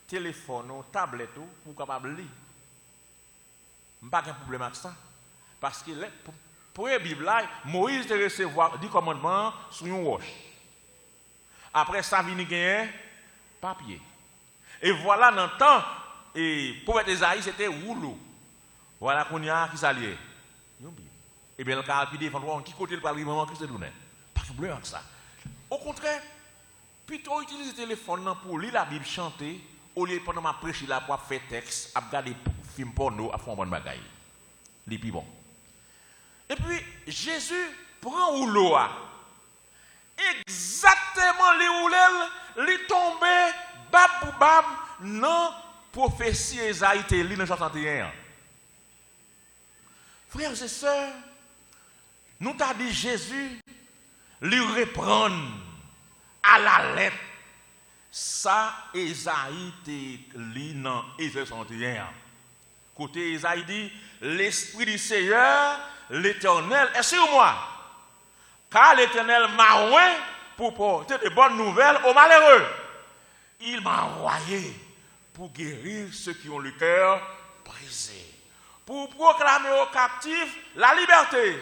téléphone, tablette pour capable lire. Pas de problème avec ça parce que pour la Bible là, Moïse de recevoir 10 commandements sur une roche. Après ça vient gagner papier. Et voilà dans le temps et prophète Isaïe c'était rouleau. Voilà qu'on y a qui s'allie. Et bien le cas puis défendre qui côté le parler vraiment Christ donné. Pas de problème avec ça. Au contraire, plutôt utiliser le téléphone pour lire la Bible chanter au lieu pendant ma prêcher là pour faire texte, à regarder film porno, à faire bonne bagaille. Les plus bon. Et puis Jésus prend rouleau exactement les roulels, les tomber bab pour bab non prophétie Isaïe li dans 61. Frères et sœurs, nous t'a dit Jésus lui reprendre à la lettre ça Isaïe te lit dans Isaïe 61. Côté Isaïe dit l'esprit du Seigneur l'Éternel est sur moi car l'Éternel m'a oint pour porter de bonnes nouvelles aux malheureux. Il m'a envoyé pour guérir ceux qui ont le cœur brisé, pour proclamer aux captifs la liberté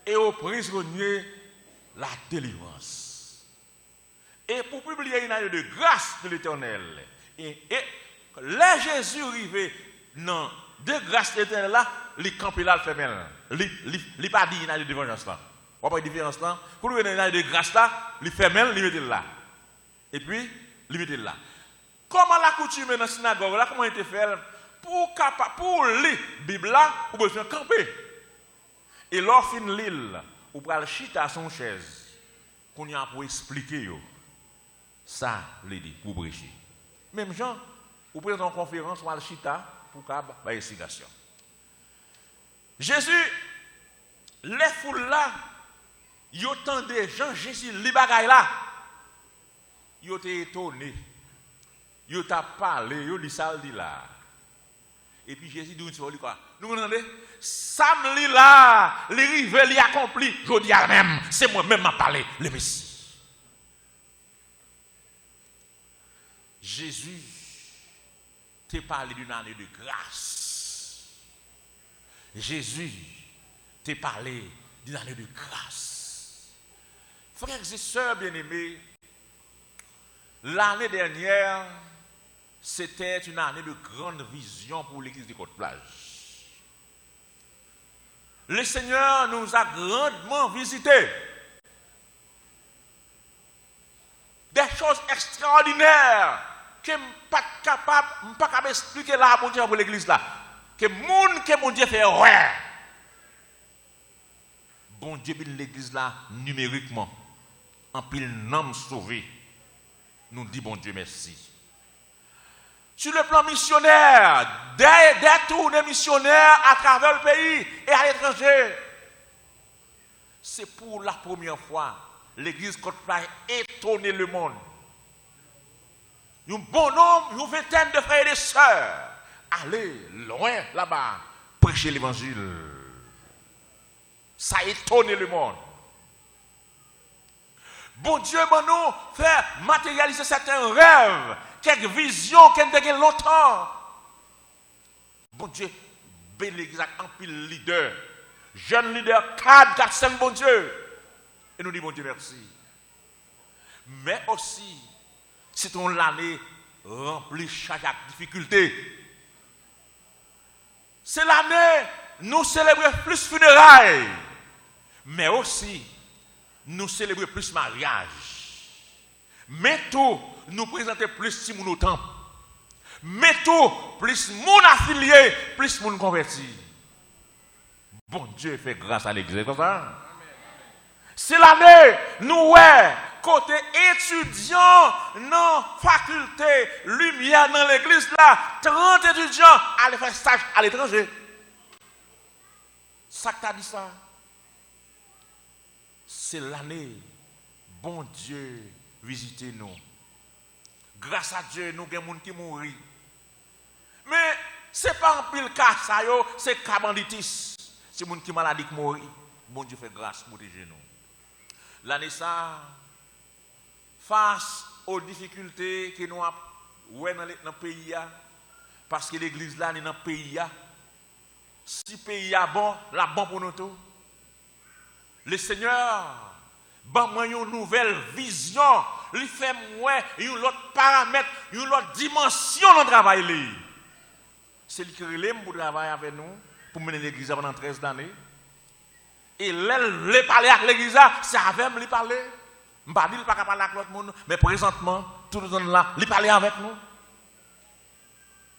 et aux prisonniers la délivrance, et pour publier une année de grâce de l'Éternel. Et là Jésus arrivé dans de grâce éternelle là, les campés là le fait même. Il pas dit une année de vengeance là. On pas de différence là. Pour lui une année de grâce là, il fait même, il met là. Et puis il met là. Comment la coutume dans la synagogue là, comment il était fait pour lire la Bible là, pour besoin camper. Et lors fin l'île, ou pour le chita à son chaise, qu'on y a pour expliquer yo. Ça, les dit pour prêcher. Même gens, ou présent en conférence ou à le chita pour cap investigation. Jésus, les foules là, yo tendé Jean Jésus li bagay là. Yo te étonné. Yo t'a parlé, yo li ça dit là. Et puis Jésus dit quoi? Nous entendez? Sam li là, li rive li accompli, je dis à même, c'est moi-même m'a parlé le Messie. Jésus t'a parlé d'une année de grâce. Jésus t'a parlé d'une année de grâce. Frères et sœurs bien-aimés, l'année dernière, c'était une année de grande vision pour l'église de Côte-Plage. Le Seigneur nous a grandement visités. Des choses extraordinaires que je ne suis pas capable d'expliquer là pour l'église là. Que mon Dieu fait ouais. Bon Dieu bin l'église là numériquement. En pile nom sauvé. Nous dit bon Dieu merci. Sur le plan missionnaire, des tournées missionnaires à travers le pays et à l'étranger. C'est pour la première fois l'église Côte-Plage étonné le monde. Un bon nombre, une vingtaine de frères et de sœurs aller loin là-bas prêcher l'évangile. Ça a étonné le monde. Bon Dieu, nous fait matérialiser certains rêves, quelques visions qui ont été longtemps. Bon Dieu, bénis l'église en pile leader, jeune leader, 4, 4, 5, bon Dieu. Et nous disons bon Dieu merci. Mais aussi, c'est une année remplie chaque difficulté. C'est l'année nous célébrons plus funérailles, mais aussi nous célébrons plus mariage. Mais tout, nous présentons plus si mon au temple. Mais tout, plus mon affilié, plus mon converti. Bon Dieu fait grâce à l'église comme ça. C'est l'année, nous, ouais, côté étudiants, non, faculté, lumière dans l'église là, 30 étudiants allaient faire stage à l'étranger. Ça que t'as dit ça? C'est l'année, bon Dieu, visitez-nous. Grâce à Dieu, nous avons des gens qui mourent. Mais c'est pas un pile cas ça yo, c'est cas banditis. C'est moun qui maladie qui mourir. Bon Dieu fait grâce protéger nous. L'année ça face aux difficultés que nous avons dans le pays parce que l'église là est dans le pays. Si le pays est bon, la bon pour nous tous. Le Seigneur ban moi une nouvelle vision, il fait moi une autre paramètre, une autre dimension dans le travail. C'est lui qui relève pour travailler avec nous, pour mener l'église pendant 13 années. Et l'elle les parler avec l'église, c'est avec nous parler. Je ne dis pas qu'il ne peut pas parler avec l'autre monde, mais présentement, tout le monde là, il parle avec nous.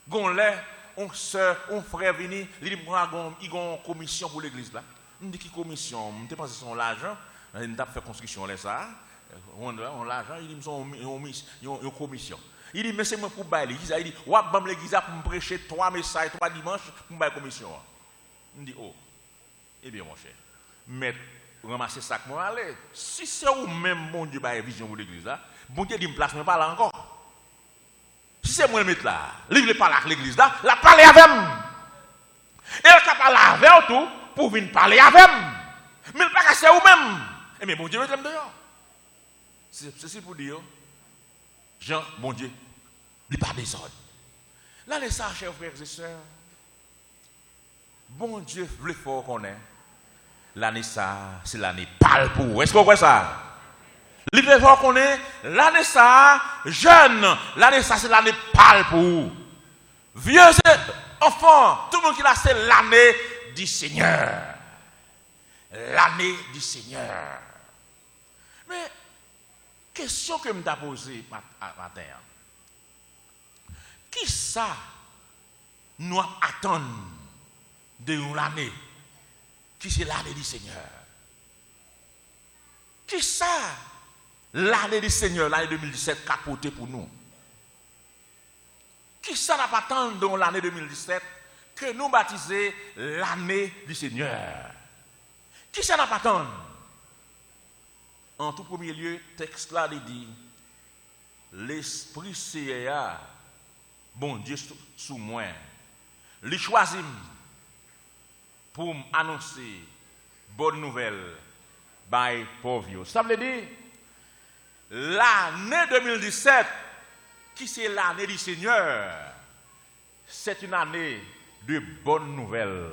Gonlè, on sœur, on frère vini, il dit moi il y a une commission pour l'église là. On dit qui commission, on te pense son l'argent, on a fait construction là ça. On l'argent, il dit une commission. Il dit mais c'est moi pour bailler l'église, il dit ou bam l'église pour me prêcher 3 messages 3 dimanches pour bailler commission. On dit oh. Eh bien mon cher, mais ramasser ça que moi aller. Si c'est ou même mon Dieu bailler vision pour l'église là, bon Dieu dit me place mais pas là encore. Si c'est moi le mettre là, livre parler avec l'église là, la parler avec moi. Et elle a parlé avec tout pour venir parler avec moi. Mais elle pas c'est ou même. Et mais bon Dieu met dehors. C'est pour dire Jean, bon Dieu, il pas désordre. Là les ça chers frères et sœurs. Bon Dieu veut fort qu'on est. L'année ça, c'est l'année pâle pour vous. Est-ce qu'on voit ça? L'idée faut qu'on est l'année ça jeune, l'année ça c'est l'année pâle pour vous. Vieux c'est enfant, tout le monde qui là c'est l'année du Seigneur. L'année du Seigneur. Mais question que me t'a posée matin. Qui ça nous attend de l'année qui c'est l'année du Seigneur? Qui ça l'année du Seigneur, l'année 2017 capoté pour nous? Qui ça n'a pas tant dans l'année 2017 que nous baptiser l'année du Seigneur? Qui ça n'a pas tant? En tout premier lieu, texte là il dit l'Esprit Seigneur, bon Dieu sous moi, il choisit pour annoncer bonne nouvelle by pauvre. Ça veut dire l'année 2017 qui c'est l'année du Seigneur, c'est une année de bonnes nouvelles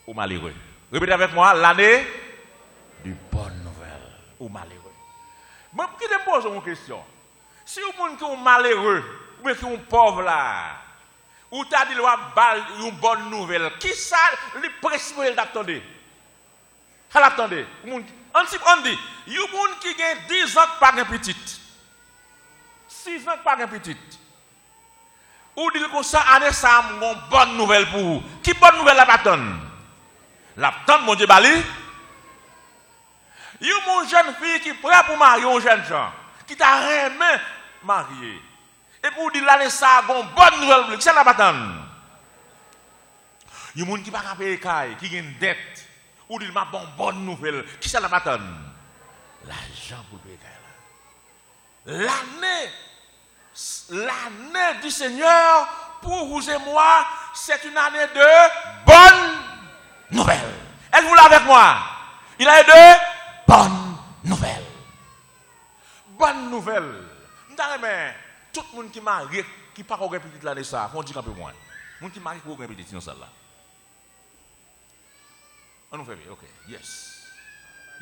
aux malheureux. Répétez avec moi, l'année de bonnes nouvelles aux malheureux. Mais qui te pose une question? Si vous êtes malheureux ou bien qui est pauvre là, ou t'as dit une bonne nouvelle, qui ça le précipité d'attendre? Attendez, on dit, il y a des gens qui ont 10 ans pas de petite, 6 ans pas de petite. Ou dit comme ça, année ça, une bonne nouvelle pour vous. Qui bonne nouvelle la attendre? La attendre, mon Dieu, Bali. Il y a une jeune fille qui est prête pour marier un jeune gens, qui t'a aimé marier. Et pour dire l'année ça, une bonne nouvelle pour vous. Qui ça la attendre? Il y a des gens qui ne peuvent pas payer, qui ont une dette. Ou dit ma bonne nouvelle. Qui ça la attendre? L'argent pour payer. L'année du Seigneur pour vous et moi, c'est une année de bonnes nouvelles. Êtes-vous là avec moi? Il a de bonnes nouvelles. Bonnes nouvelles. Tout le monde qui m'a qui pas au petit l'année ça, on dit un peu moins. Le monde qui m'a au petit dans celle-là. On nous fait bien, ok, yes.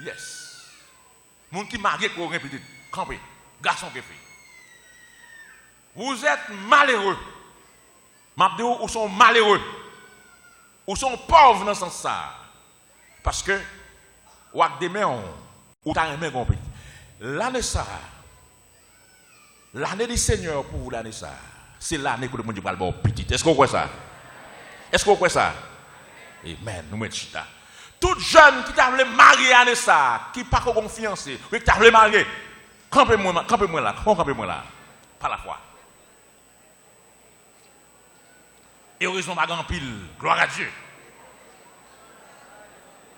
Yes. Le monde qui m'a au petit, campé, garçon qui fait. Vous êtes malheureux. Mabdéo, ou sont malheureux. Ou sont pauvres dans ce sens ça. Parce que, ou avec des mains, ou t'as un main compris. L'année ça, l'année du Seigneur pour vous, l'année ça, c'est l'année que le monde va le petit. Est-ce qu'on voit ça? Est-ce qu'on voit ça? Amen, nous mettons chita. Tout jeune qui t'a voulu marier l'année ça, qui n'a pas confiance, qui t'a voulu marier, campez-moi là, par la foi. Et heureusement, ma grand pile. Gloire à Dieu.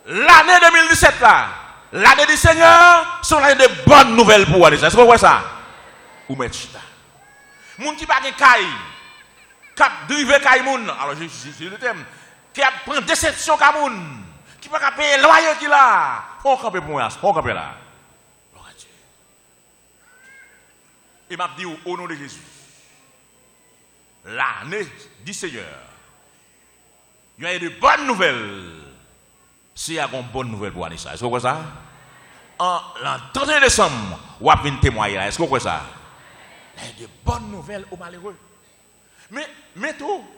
L'année 2017 là, l'année du Seigneur, c'est l'année de bonnes nouvelles pour vous. Est-ce que vous voyez ça? Ou mettez ça. Moun qui pas de caille, cap driver Kaimoun. Alors je le thème qui a pris déception Kaimoun, qui pas payer loyer qui là. Faut camper pour moi, faut camper là. Gloire à Dieu. Et m'a dit au nom de Jésus. L'année du Seigneur. Il y a de bonnes nouvelles. S'il y a une bonne nouvelle pour Anissa, est-ce que vous voyez ça? En l'an 31 décembre, vous avez une témoignage là, est-ce que vous voyez ça? Il y a de bonnes nouvelles aux malheureux. Mais tout,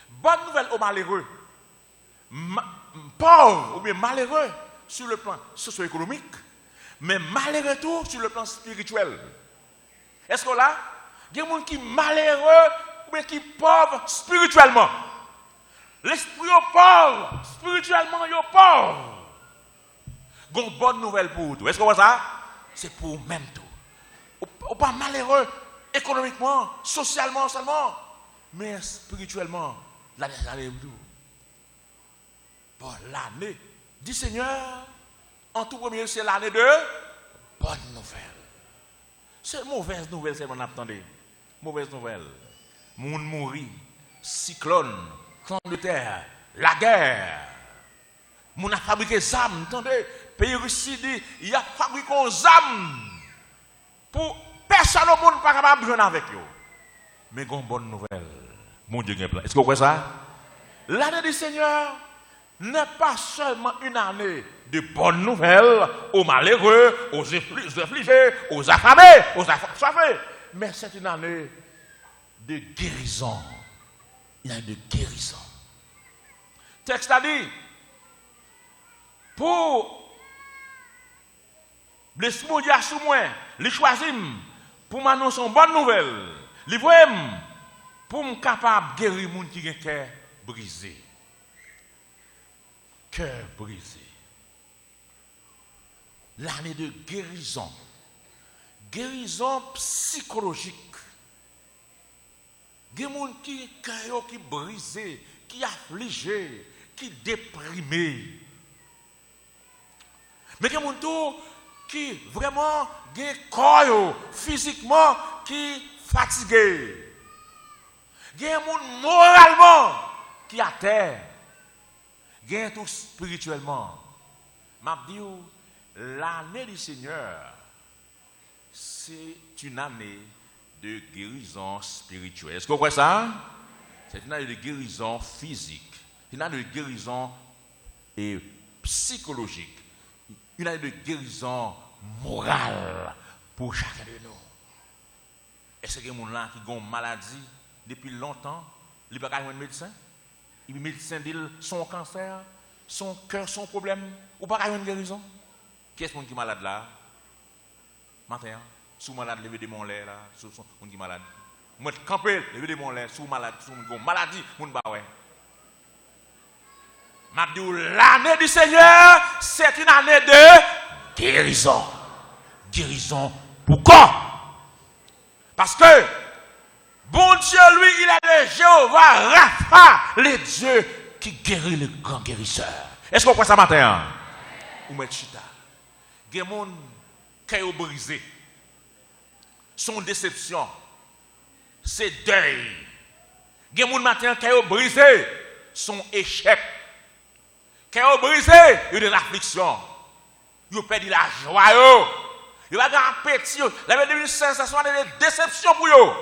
bonne nouvelle aux malheureux, pauvres ou bien malheureux sur le plan socio-économique, mais malheureux tout sur le plan spirituel. Est-ce que là, il y a des gens qui sont malheureux ou bien qui sont pauvres spirituellement? L'esprit est pauvre, spirituellement il est pauvre. Une bonne nouvelle pour tout. Est-ce que vous voyez ça? C'est pour même tout. Ou pas malheureux économiquement, socialement seulement, mais spirituellement, l'année tout. Bon, l'année du Seigneur, en tout premier, c'est l'année de bonne nouvelle. C'est mauvaise nouvelle, c'est mon attendez. Mauvaise nouvelle. Moun mouri, cyclone, de terre, la guerre. Moun a fabriqué des âmes, attendez, pays Russie dit, il a fabriqué des âmes pour personne au monde pas capable de jouer avec eux. Mais une bonne nouvelle, mon Dieu, est-ce que vous voyez ça? L'année du Seigneur n'est pas seulement une année de bonnes nouvelles aux malheureux, aux affligés, aux affamés, aux assoiffés, mais c'est une année de guérison. Il y a de guérison. Le texte a dit, pour l'esprit de Dieu sous moi, les choisir pour m'annoncer une bonne nouvelle, les voir pour me capable de guérir les gens qui ont le cœur brisé. Cœur brisé. L'année de guérison. Guérison psychologique. Il y a des gens qui sont brisés, qui sont affligés, qui sont déprimés. Mais il y a des gens qui vraiment ont un corps physiquement qui sont fatigués. Il y a des gens moralement qui sont à terre. Il y a tout spirituellement. Je dis, l'année du Seigneur, c'est une année de guérison spirituelle. Est-ce que vous voyez ça? C'est une année de guérison physique, une année de guérison psychologique, une année de guérison morale pour chacun de nous. Est-ce que les gens qui ont une maladie depuis longtemps, ils ne peuvent pas avoir un médecin? Le médecin dit son cancer, son cœur, son problème, ou pas avoir une guérison? Qui est-ce qui est malade là? Matin, sous malade, lever des mollets là, sous mon qui malade. Moi, camper, lever des mollets, sous malade, sous mon maladie, mon bah ouais. M'a dit l'année du Seigneur, c'est une année de guérison. Guérison. Pourquoi? Parce que bon Dieu, lui, il est le Jéhovah Rapha, le Dieu qui guérit le grand guérisseur. Est-ce qu'on croit ça matin? Ou met chita. Il y a des gens qui ont brisé. Son déception, c'est deuil. Il y a des gens matin qui ont brisé son échec. Qui ont brisé une affliction. Ils ont perdu la joie. Ils ont gagné petit. L'année 2016, ça soit une déception pour eux.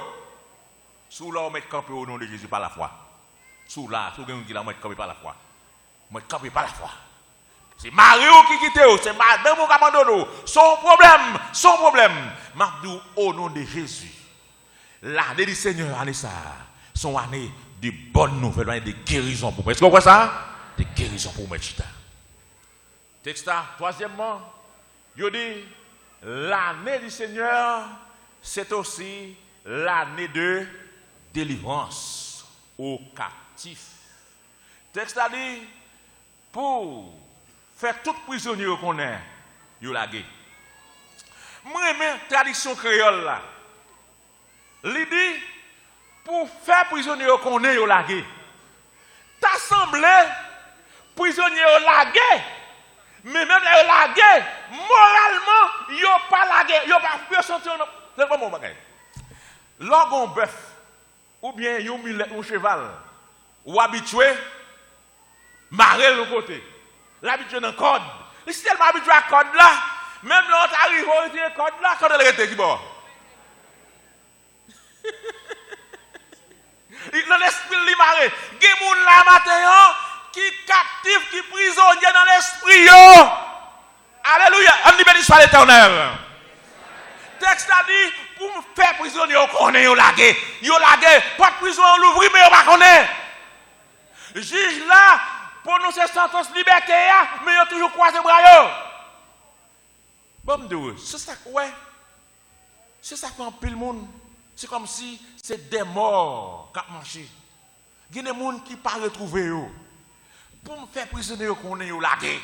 Sous là, on met campé au nom de Jésus par la foi. Sous là, sous là, on met campé par la foi. On met campé par la foi. C'est Mario qui quitte, c'est madame qui abandonne. Son problème. M'abdou au nom de Jésus. L'année du Seigneur, année ça, son année de bonnes nouvelles, année de guérison pour moi. Est-ce que vous voyez ça? De guérison pour moi. Texte, troisièmement, il dit, l'année du Seigneur, c'est aussi l'année de délivrance aux captifs. Texte a dit, pour faire tout prisonnier qu'on est, il a lagué. Moi, j'aime tradition créole là. L'idée, pour faire prisonnier qu'on est, il a lagué. T'assemblé, prisonnier lagué, mais même les lagué, moralement, il n'a pas lagué, il n'a pas pu sentir. C'est pas mon bagage. Lorsqu'on bœuf, ou bien yon mulette ou cheval, ou habitué, marrer le côté. L'habitué dans le code. Il est tellement habitué à code là, même l'autre arrive au code là, quand elle était qui bon. Dans l'esprit li marre. Gen moun la matin qui captif, qui prisonnier dans l'esprit yo. Alléluia. On dit béni soit l'Éternel. Texte a dit pour me faire prisonnier yo connaît yo lagué. Yo lagué, pas de prison on l'ouvrir mais yo pas connaît. Juge là prononcer sentence liberté mais yo toujours croisé bras yo. Bon me c'est ça ouais. C'est ça qu'on pile monde. C'est comme si c'est des morts qui ont marché. Il y a des gens qui ne pas retrouver. Pour me faire prisonnier, qu'on est lagué.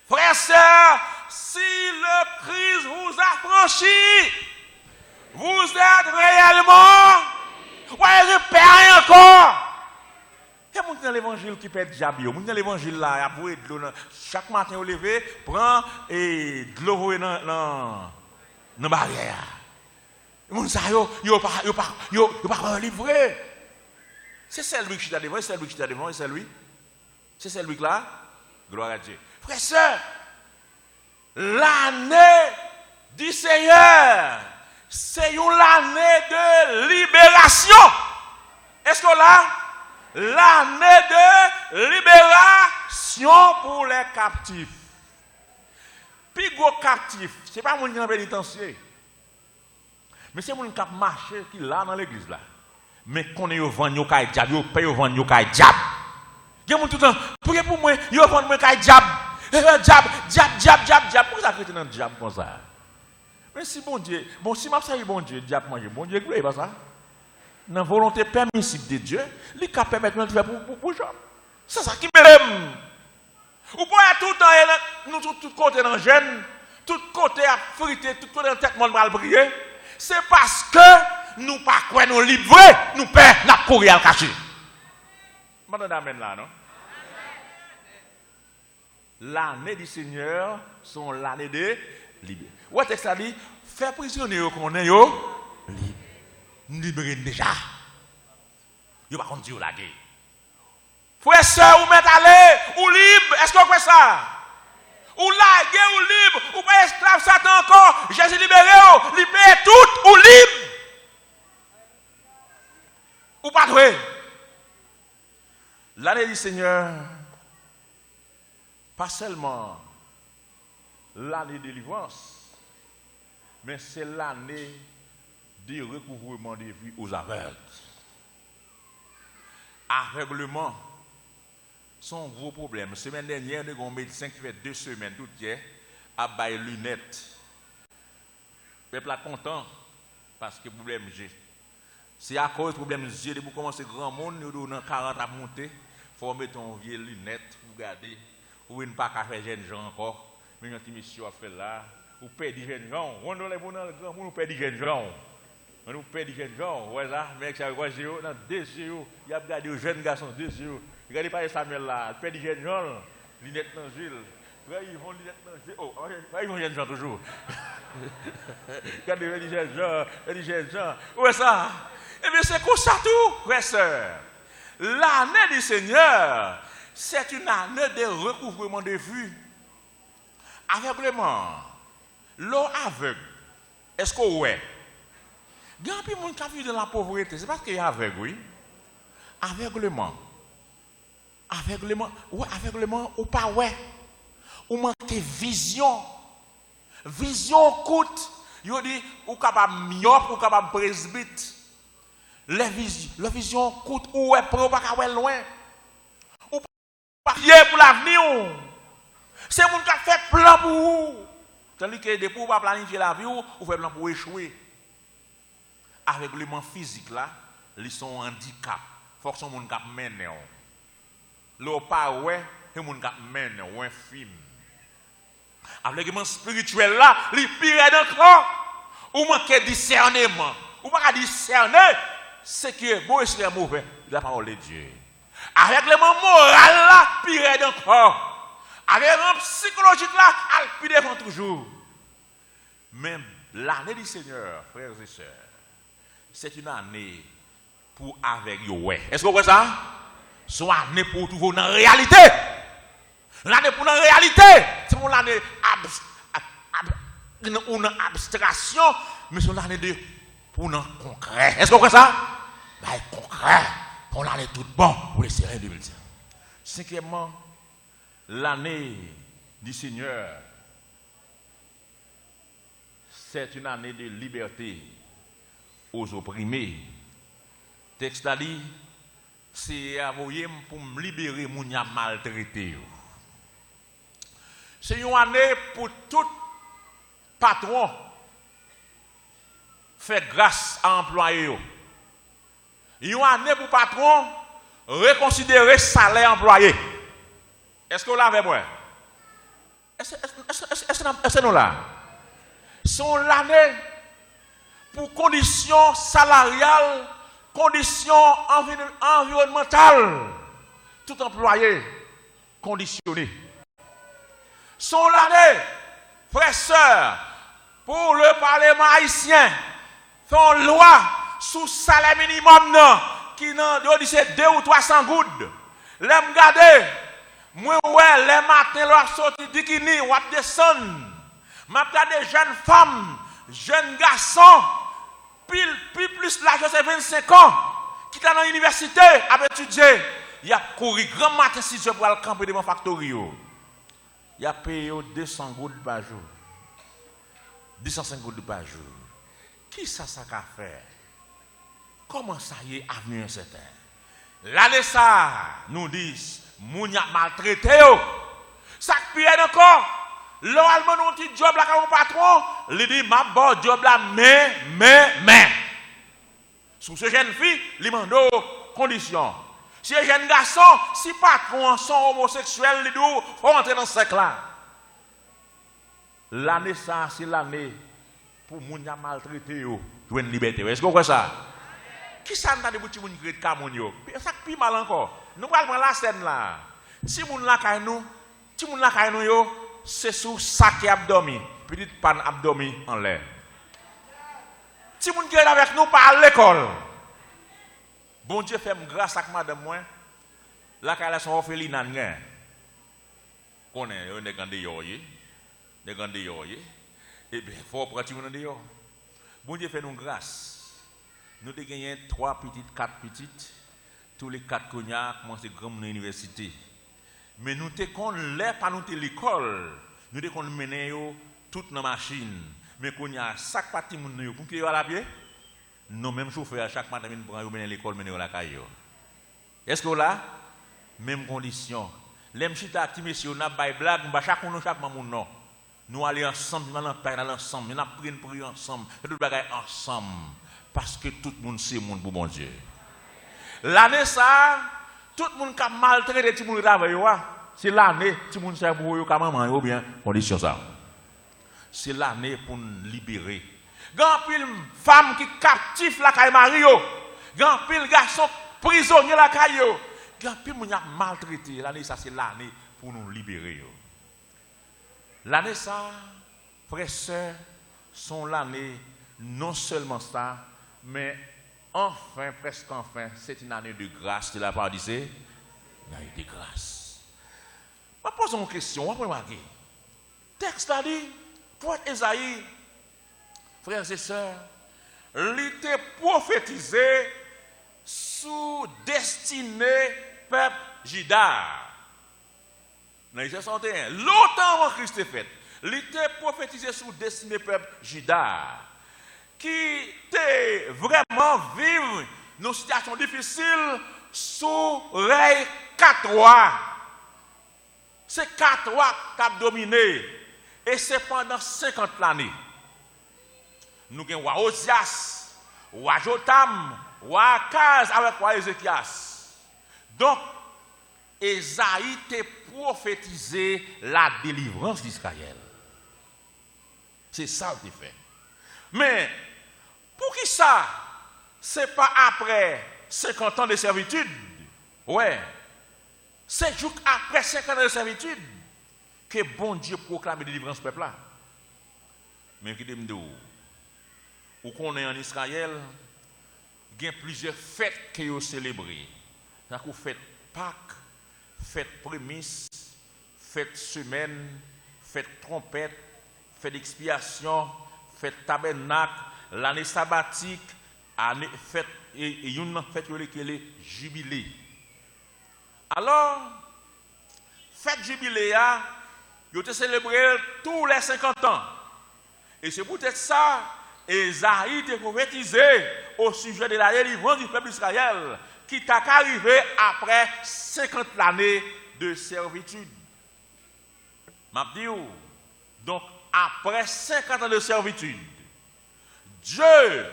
Frères et sœurs, si le Christ vous a franchi, vous êtes réellement. Ouais, je perds encore. Il y a des gens dans l'évangile qui perdent diable. Il y a des gens dans l'évangile là, chaque matin au lever, prend et de l'eau dans la barrière. Les gens ne pas livrer. C'est celui qui t'a devant, c'est celui qui t'a devant, c'est lui. C'est celui là. Gloire à Dieu. Frère, sœur, l'année du Seigneur, c'est une année de libération. Est-ce que là, l'année de libération pour les captifs. Puis gros captif, ce n'est pas mon qui est en pénitencier. Mais c'est mon qui a marché qui là dans l'église là. Mais qu'on est au vent yo kay diable, yo paye au vent yo kay diable. Gen moun tout temps, priez pour moi, yo vend moi kay diable. Diable. Pourquoi ça crée dans diable comme ça? Mais si bon Dieu, si m'a salué bon Dieu, diable manger, bon Dieu gloire pas ça. Dans volonté permissible de Dieu, il capable permettre de faire pour Jean. C'est ça qui m'aime. Ou pas tout le temps nous tout côté dans jeune, tout côté à friter, tout côté dans tête monde mal briller. C'est parce que nous pas quoi nous livrer, nous perd, n'a courir à cacher. Madame amen là non. L'année du Seigneur sont l'année de libérer. Ouais texte ça dit faire prisonnier qu'on est yo libérer déjà. Yo pas conduire la guerre. Frère sœur ou mettre aller ou libre, est-ce qu'on fait ça? Ou lagué ou libre, ou pas esclave Satan encore, Jésus libéré, libéré tout ou libre. Ou pas doué. L'année du Seigneur, pas seulement l'année de délivrance, mais c'est l'année du recouvrement des vues aux aveugles. Aveuglement, son gros problème. La semaine dernière, nous avons un médecin qui fait 2 semaines, tout hier, à bailler lunettes. Le peuple est content parce que le problème j'ai. C'est à cause du problème j'ai, depuis commencer grand monde, nous donnons 40 à monter, il faut mettre une vieille lunette pour regarder. Ou ne pas faire jeunes gens encore. Mais une mission à faire là. Ou perdre des jeunes gens. On dans les bons dans le grand monde, ou perdre des jeunes gens. On perd des jeunes gens. Voilà, mec, ça va jouer dans 2 jours. Il y a regardé aux jeunes garçons 2 jours. Regardez pas Samuel là, il perd des jeunes gens. Lunettes dans Gilles. Ils vont lunettes dans Gilles. Oh, ils vont jeunes gens toujours. Regardez les jeunes gens. Où est ça? Eh bien, c'est comme ça tout, frère sœur. L'année du Seigneur, c'est une année de recouvrement de vue. Aveuglement. L'eau aveugle. Est-ce qu'on ouais? Il y a un peu de monde qui a vu de la pauvreté. C'est parce qu'il y a aveugle, oui. Aveuglement. Aveuglement. Ouais, aveuglement ou pas, ouais. Ou manque vision. Vision coûte. Il dit, ou capable myope, ou capable presbyte. La vision coûte ou est pour pas aller loin. Ou pas pour l'avenir. C'est moun qui a fait plan pour vous. Tandis que depuis vous pas planifier la vie ou fait plan pour échouer. Avec le monde physique là, ils sont handicap. Faut que son moun cap mener. Le pas ouais, c'est moun cap mener ou un film. Avec le monde spirituel là, li pire encore. Ou manque discernement. Ou pas discerner ce qui est beau et ce qui est mauvais de la parole de Dieu. Avec le monde moral là, pire encore. Avec le monde psychologique là, elle pire devant toujours. Même l'année du Seigneur, frères et sœurs, c'est une année pour avec yo. Ouais. Est-ce que vous voyez ça? Son année pour trouver dans la réalité. L'année pour la réalité. C'est mon année une abstraction, mais c'est l'année de pour le concret. Est-ce que vous comprenez ça? Bah, concret. On l'année tout bon pour les séries 2010. Cinquièmement, l'année du Seigneur, c'est une année de liberté aux opprimés. Texte a dit, c'est envoyé pour me libérer mon maltraité. C'est une année pour tout patron faire grâce à employé. Une année pour patron reconsidérer salaire employé. Est-ce que vous l'avez moi? Est-ce que nous là? Son l'année pour conditions salariales, conditions environnementales, tout employé conditionné. Son l'année, frères et sœurs, pour le Parlement haïtien, font loi sous salaire minimum non, qui n'en dit c'est 2 ou 300 gouttes. L'aime garder, moi ouais, les matins leur sorti bikini ou descendre. M'a regardé jeunes femmes, jeunes garçons, plus l'âge de 25 ans, qui sont dans l'université à étudier. Il a couru grand matin 6 heures pour aller camper devant factory. Il a payé 200 gouttes par jour. 205 gouttes par jour. Qui ça qu'a fait? Comment ça y est avenue incertain? L'année ça nous dit, moun y a maltraité. Ça qui est encore. L'allemand un petit job là comme patron, il dit ma bon job là mais. Sous ce jeune fille, il demande conditions. Si les jeunes garçons, si patron sont homosexuels, il dit faut entrer dans ce cercle là. L'année ça c'est l'année pour moun y a maltraité yo, jouer une liberté. Est-ce que vous voyez ça? Qui ça n'a de petit moun gré de Cameroun yo? Ça qui mal encore. Nous allons prendre la scène là. Si moun la kay nous, si moun la kay nous yo, c'est sous sac et abdomen, petite panne abdomen en l'air. Si vous êtes avec nous par l'école, bon Dieu fait grâce à madame moi, la qu'elle a son orpheline en gain. On est des grands yoye, et bien, il faut pratiquement des yoye. Bon Dieu fait nous grâce. Nous avons gagné 3 petites, 4 petites, tous les 4 cognacs commencent à grandir dans l'université. Mais nous avons pas nous l'école, nous avons mené toute nos machines. Mais quand il y a chaque partie de pour qu'ils soient à la pied, nous mêmes chauffeurs, chaque matin, nous prenons l'école, nous menons la caille. Est-ce que là, même condition, les chita qui messieurs, nous avons des blagues, nous avons chaque moment, nous allons ensemble, nous allons parler ensemble, nous allons prier ensemble, nous allons faire ensemble, parce que tout le monde c'est monde pour mon Dieu. L'année ça, tout le monde qui a maltraité tout le monde travaille, c'est l'année, tout le monde sait pour eux, comme maman, ou bien, condition ça. C'est l'année pour nous libérer. Grand pile femme qui captive la caille Mario, grand pile garçon prisonnier la caille, grand pile moun a maltraité. L'année ça c'est l'année pour nous libérer. L'année ça, frères et sœurs, sont l'année non seulement ça, mais enfin, presque enfin, c'est une année de grâce de la part de Dieu. Une année de grâce. Je pose une question, on va remarquer. Texte a dit, prophète Esaïe, frères et sœurs, il était prophétisé sous destinée peuple Juda. Dans Isaïe 61, longtemps avant Christ est fait, il était prophétisé sous destinée peuple Juda, qui était vraiment vivre dans une situation difficile sous règne 4 rois. C'est 4 rois qui ont dominé. Et c'est pendant 50 années. Nous avons roi Osias, roi Jotam, roi Akaz avec roi Ézéchias. Donc, Esaïe a prophétisé la délivrance d'Israël. C'est ça qu'il fait. Mais, pour qui ça? Ce n'est pas après 50 ans de servitude. Ouais. C'est juste après 50 ans de servitude que bon Dieu proclame la délivrance peuple là. Mais qui dit ou qu'on est en Israël, il y a plusieurs fêtes que vous célébrez. Vous faites Pâques, faites prémices, faites semaine, faites trompette, faites expiation, faites tabernacle, l'année sabbatique, faites et une fête qui est jubilé. Alors, fête jubilé, vous avez célébré tous les 50 ans. Et c'est peut-être ça, Esaïe était prophétisé au sujet de la délivrance du peuple d'Israël, qui t'a arrivé après 50 années de servitude. Donc, après 50 ans de servitude, Dieu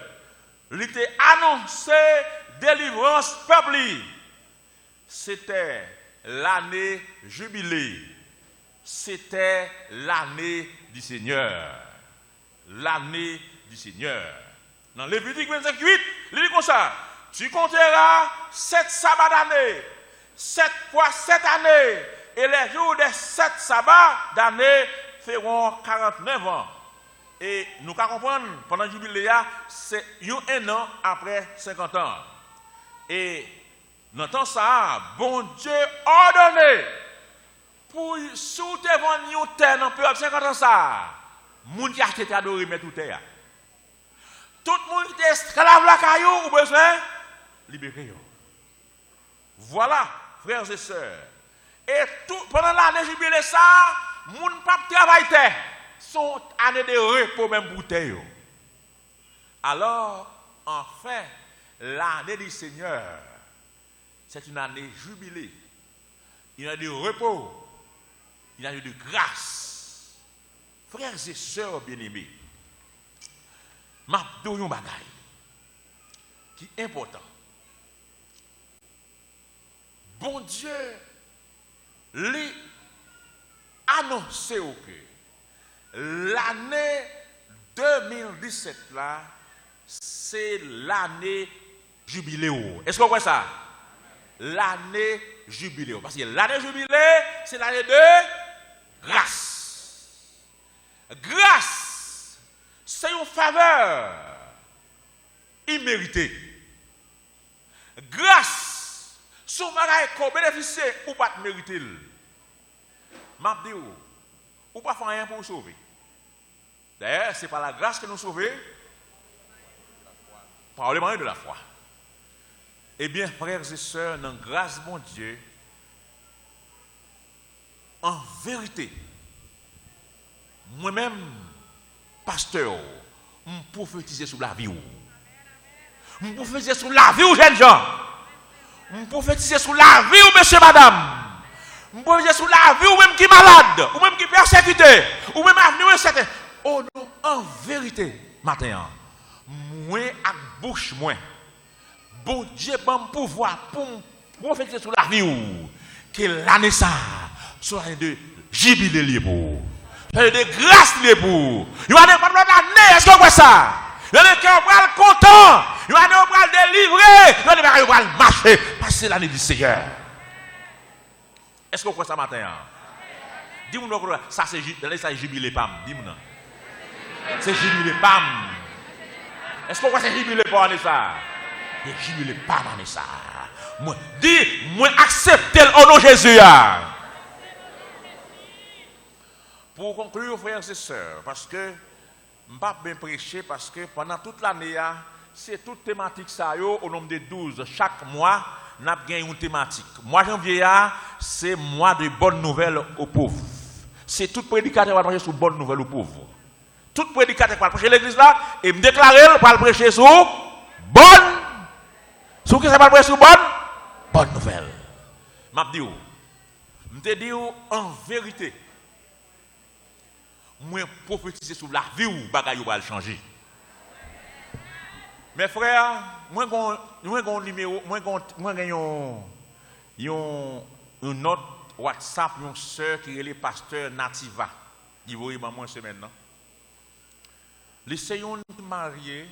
lui a annoncé délivrance peuple. C'était l'année jubilée. C'était l'année du Seigneur. L'année du Seigneur. Dans Lévitique 25:8, il dit comme ça: tu compteras 7 sabbats d'année, 7 fois 7 années, et les jours des 7 sabbats d'année feront 49 ans. Et nous comprenons, pendant le jubilé, c'est un an après 50 ans. Et dans temps ça, bon Dieu ordonné pour sous te vendre une terre dans période 50 ans ça, moun qui a été adoré mais tout terre. Tout le monde qui est esclave la caillou ou besoin libérer yo. Voilà, frères et sœurs. Et tout pendant l'année jubilé ça, moun pas travailler, son année de repos même pour terre. Alors, enfin, l'année du Seigneur, c'est une année jubilée. Une année de repos, une année de grâce. Frères et sœurs bien-aimés, m'a donné un bagage qui est important. Bon Dieu, lui annoncé que l'année 2017 là, c'est l'année jubilé. Est-ce qu'on voit ça? L'année jubilé. Parce que l'année jubilé, c'est l'année de grâce. Grâce, c'est une faveur imméritée. Grâce, son bagage qu'on bénéficie ou pas de mériter. M'a dit ou pas faire rien pour vous sauver. D'ailleurs, ce n'est pas la grâce que nous sauvons, par le moyen de la foi. Eh bien, frères et sœurs, dans la grâce de mon Dieu, en vérité, moi-même, pasteur, je prophétise sur la vie. Je prophétise sur la vie aux jeunes gens. Je prophétise sur la vie aux monsieur, madame. Je prophétise sur la vie ou même qui est malade, ou même qui est persécuté, ou même avenir incertain. Oh non, en vérité, matin, moi, avec bouche, moi, bon Dieu, bon pouvoir pour prophétiser sur la vie ou que l'année ça soit l'année de jubilé libre, l'année de grâce libre. Il y a des pas de l'année, est-ce qu'on voit ça? Il y a des qui vont content, il y a des qui vont délivrer, il y a des qui vont marcher, parce que c'est l'année du Seigneur. Est-ce qu'on voit ça matin? Dis-moi, ça c'est jubilé pam, dis-moi. C'est jubilé pam. Est-ce qu'on voit c'est jubilé pas année ça? Et jubilé pam année ça. Moi, dis, moi accepter au nom de Jésus. Pour conclure, frères et sœurs, parce que je ne vais pas bien prêcher, parce que pendant toute l'année, c'est toute thématique ça, au nombre de 12. Chaque mois, nous avons une thématique. Mois janvier, c'est mois de bonnes nouvelles aux pauvres. C'est tout prédicateur qui va prêcher sur bonnes nouvelles aux pauvres. Tout prédicateur qui va prêcher l'église là, et me déclarer pour prêcher sur bonne. Sur qui ça va prêcher sur bonne nouvelle. Je te dis en vérité, moi prophétiser sur la vie ou bagaille va changer. Mes frères, moi un numéro, moi un autre WhatsApp, une sœur qui est le pasteur Nativa. Il voit maman semaine là. L'essayons de marier,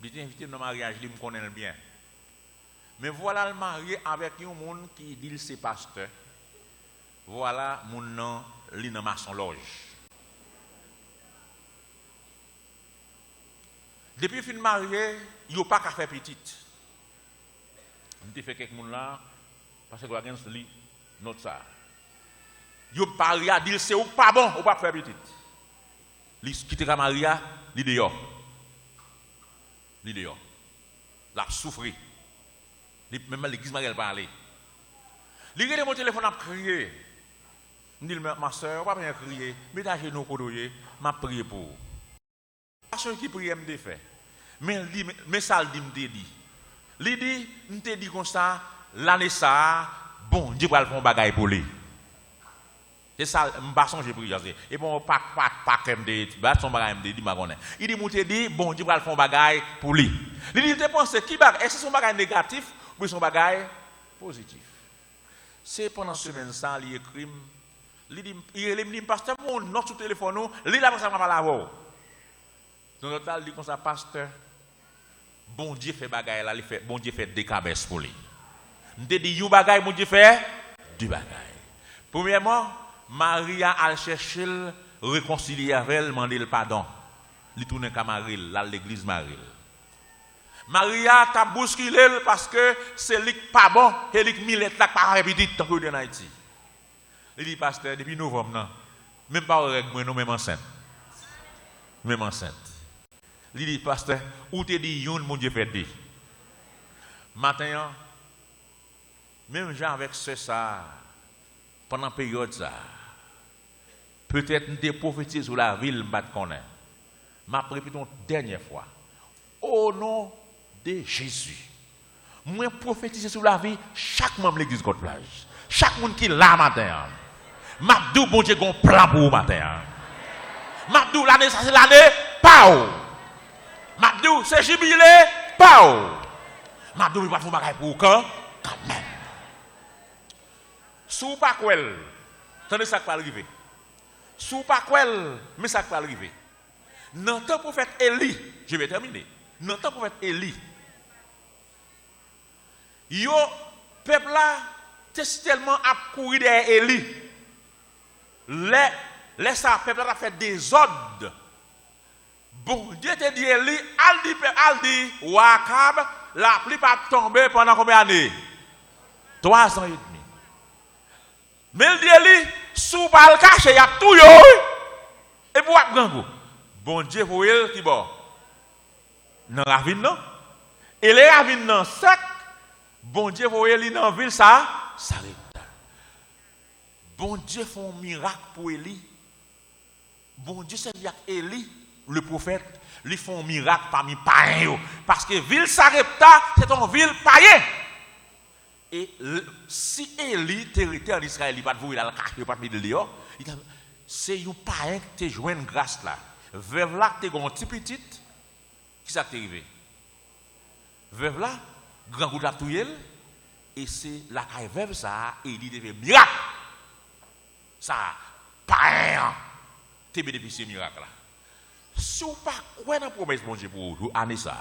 il est invité dans le mariage, il me connaît bien. Mais voilà le marié avec un monde qui dit c'est pasteur. Voilà mon nom, l'île dans maçon loge. Depuis fin marié, il n'y a pas qu'à faire petite. Je fait quelques monde là, parce que Gloire lit notre ça. Il n'y a pas à dire c'est ou pas bon, ou pas faire petite. Il quitte Maria, il dehors. Il dehors. La souffrir. Même l'église Marie elle parler. Il regarde mon téléphone à crier. Je dis ma soeur, pas bien crier, mettez à genoux pour doyer, m'a prié pour. Personne qui prie me fait. Mais ça le dit me dit. Il dit me dit comme ça l'année ça bon Dieu va le faire bagaille pour lui. C'est ça m'pas songer prier et bon pas comme des son bagaille me dit m'a connaît. Il dit monter dit bon Dieu va le faire bagaille pour lui. Il dit te pense qui bagaille est-ce son bagaille négatif ou son bagaille positif. C'est pendant semaine ça il écrit il dit pasteur mon note sur téléphone nous il la ça m'a la voir. Donc il dit comme ça pasteur bon Dieu fait bagaille là, bon Dieu fait des cabesses pour lui. Nous dit you bagaille, bon Dieu fait du bagaille. Premièrement, Maria a cherché réconcilier avec elle, demander le pardon. Il tourne comme Maril, là l'église Maril. Maria t'a bousculé parce que c'est lui pas bon et lui milite là pas répété tant que en Haïti. Il dit pasteur depuis novembre non, même pas avec moi non même enceinte. Même enceinte. Il dit, pasteur, où te dit, yon, mon Dieu fait dit. Matin, même gens avec ça, pendant la période ça, peut-être nous te prophétisé sur la ville, je connais. Ma répété une dernière fois. Au nom de Jésus, moi prophétiser sur la vie, chaque membre de l'église Côte Plage, chaque monde qui est là matin. M'abdou, bon Dieu, un plan pour vous matin. M'abdou, l'année, ça c'est l'année, pao. M'abdou, c'est jubilé, pao. M'abdou, il va faire bagaille pour quand même. Sous pas quoi, attendez ça qui va arriver. Sous pas quoi, mais ça qui va arriver. Dans le temps prophète Élie, je vais terminer. Dans le temps prophète Élie, yo peuple là, tellement à courir derrière Élie. Les ça peuple a fait des ordres. Bon Dieu te dit Élie, al dit Wakab, la pluie pas tomber pendant combien d'années? 3 ans et demi. Mais il dit Élie, sous pas le cacher, il y a tout yo. Et pour apprendre. Bon Dieu pour elle qui bon. Dans la ville non. Et les ravines non sec. Bon Dieu pour elle dans ville ça s'arrête. Bon Dieu fait un miracle pour Élie. Bon Dieu c'est avec Élie, le prophète, lui font un miracle parmi païens. Parce que ville Sarepta, c'est une ville païenne. Et si Élie, territoire d'Israël, il va te voir, il a le cache, il va te mettre dehors, c'est un païen qui te joint une grâce là. Veuve là, tu as un petit petit, qui s'est arrivé? Veuve là, grand coup de la touille, et c'est la caille veuve ça, et il devait miracle. Ça, païen, tu bénéficié de miracle là. Si vous ne pas quoi dans la promesse bon Dieu pour vous, année ça.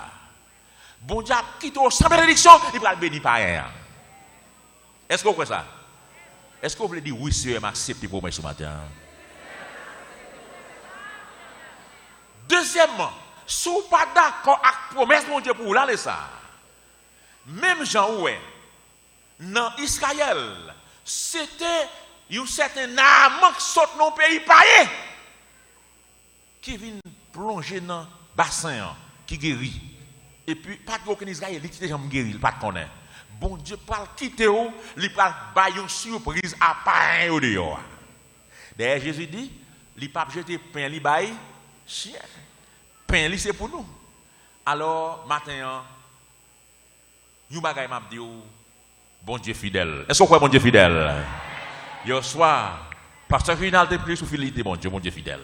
Bon Dieu quitte sans bénédiction, il va le bénir païen. Est-ce que vous croyez ça? Est-ce que vous voulez dire oui, Seigneur, m'accepte les promesses ce matin? Deuxièmement, si vous n'êtes pas d'accord avec la promesse de Dieu pour vous, là, ça. Même Jean Oué, dans Israël, c'était un certain âme qui saute dans le pays païen, qui vient plonger dans le bassin, qui guérit. Et puis, pas aucun Israélite qui déjà guéri, il pas de connaître. Bon Dieu parle quitter ou, il parle bailler une surprise à pain au dehors. D'ailleurs Jésus dit, il pas jeter pain li bail chien. Pain li c'est pour nous. Alors matin you bagay m'a dit bon Dieu fidèle. Est-ce qu'on croit bon Dieu fidèle? Hier soir, pasteur final de plus sous fidélité bon Dieu fidèle.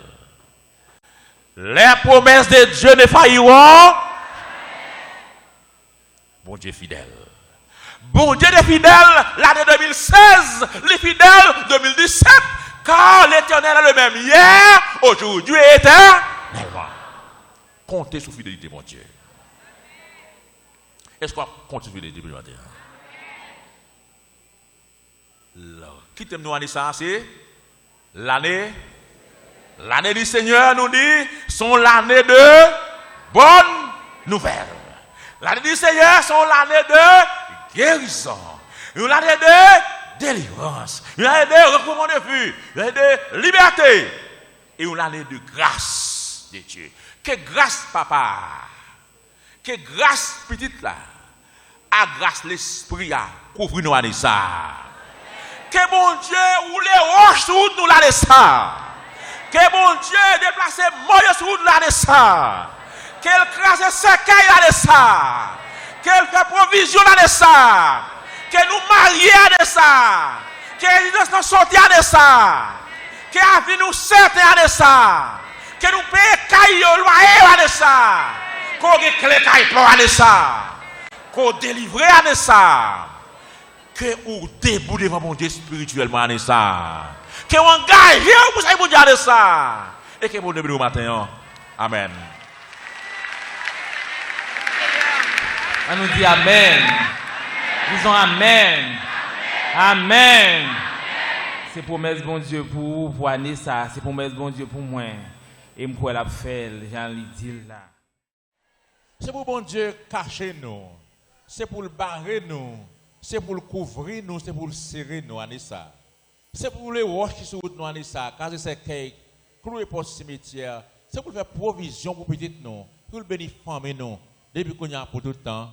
Les promesses de Dieu ne failliront. Bon Dieu fidèle. Bon Dieu est fidèle l'année 2016, les fidèles 2017, car l'Éternel est le même hier, aujourd'hui et éternellement. Comptez sur fidélité, mon Dieu. Est-ce qu'on compte sur fidélité pour le matin? Qui t'aime nous année ça, c'est l'année du Seigneur nous dit, sont l'année de bonne nouvelle. L'année du Seigneur, c'est l'année de guérison, une année de délivrance, une année de recouvrement de vue, une année de liberté et une année de grâce de Dieu. Que grâce, papa, que grâce, petite là, à grâce l'esprit à couvrir nous à ça. Que bon Dieu ou les roches sur nous là de ça. Que bon Dieu déplace moyen sur nous là de ça. Qu'elle crase cercueil là de ça. Qu'elle fait provision là de ça. Que nous marions de ça. Que nous sortions de ça. Que la vie nous certains de ça. Que nous payons caillou loyer de ça. Qu'on ait clé caillou de ça. Qu'on délivre de ça. Que ou debout devant mon Dieu spirituellement de ça. Que on engage pour ça pour dire de ça. Et que mon Dieu au matin. Amen. On nous dit Amen. Disons Amen. Amen. C'est promesse bon Dieu pour vous, ça. C'est promesse bon Dieu pour moi. Et moi, la fait, Jean lui dit là. C'est pour bon Dieu cacher nous. C'est pour le barrer nous. C'est pour le couvrir nous. C'est pour le serrer nous, Anissa. C'est pour les roches sur nous, Anissa. Quand c'est qu'il cloué pour le cimetière. C'est pour faire provision pour petit nous. Pour le bénéfice famille nous. Depuis qu'on y a pour tout le temps.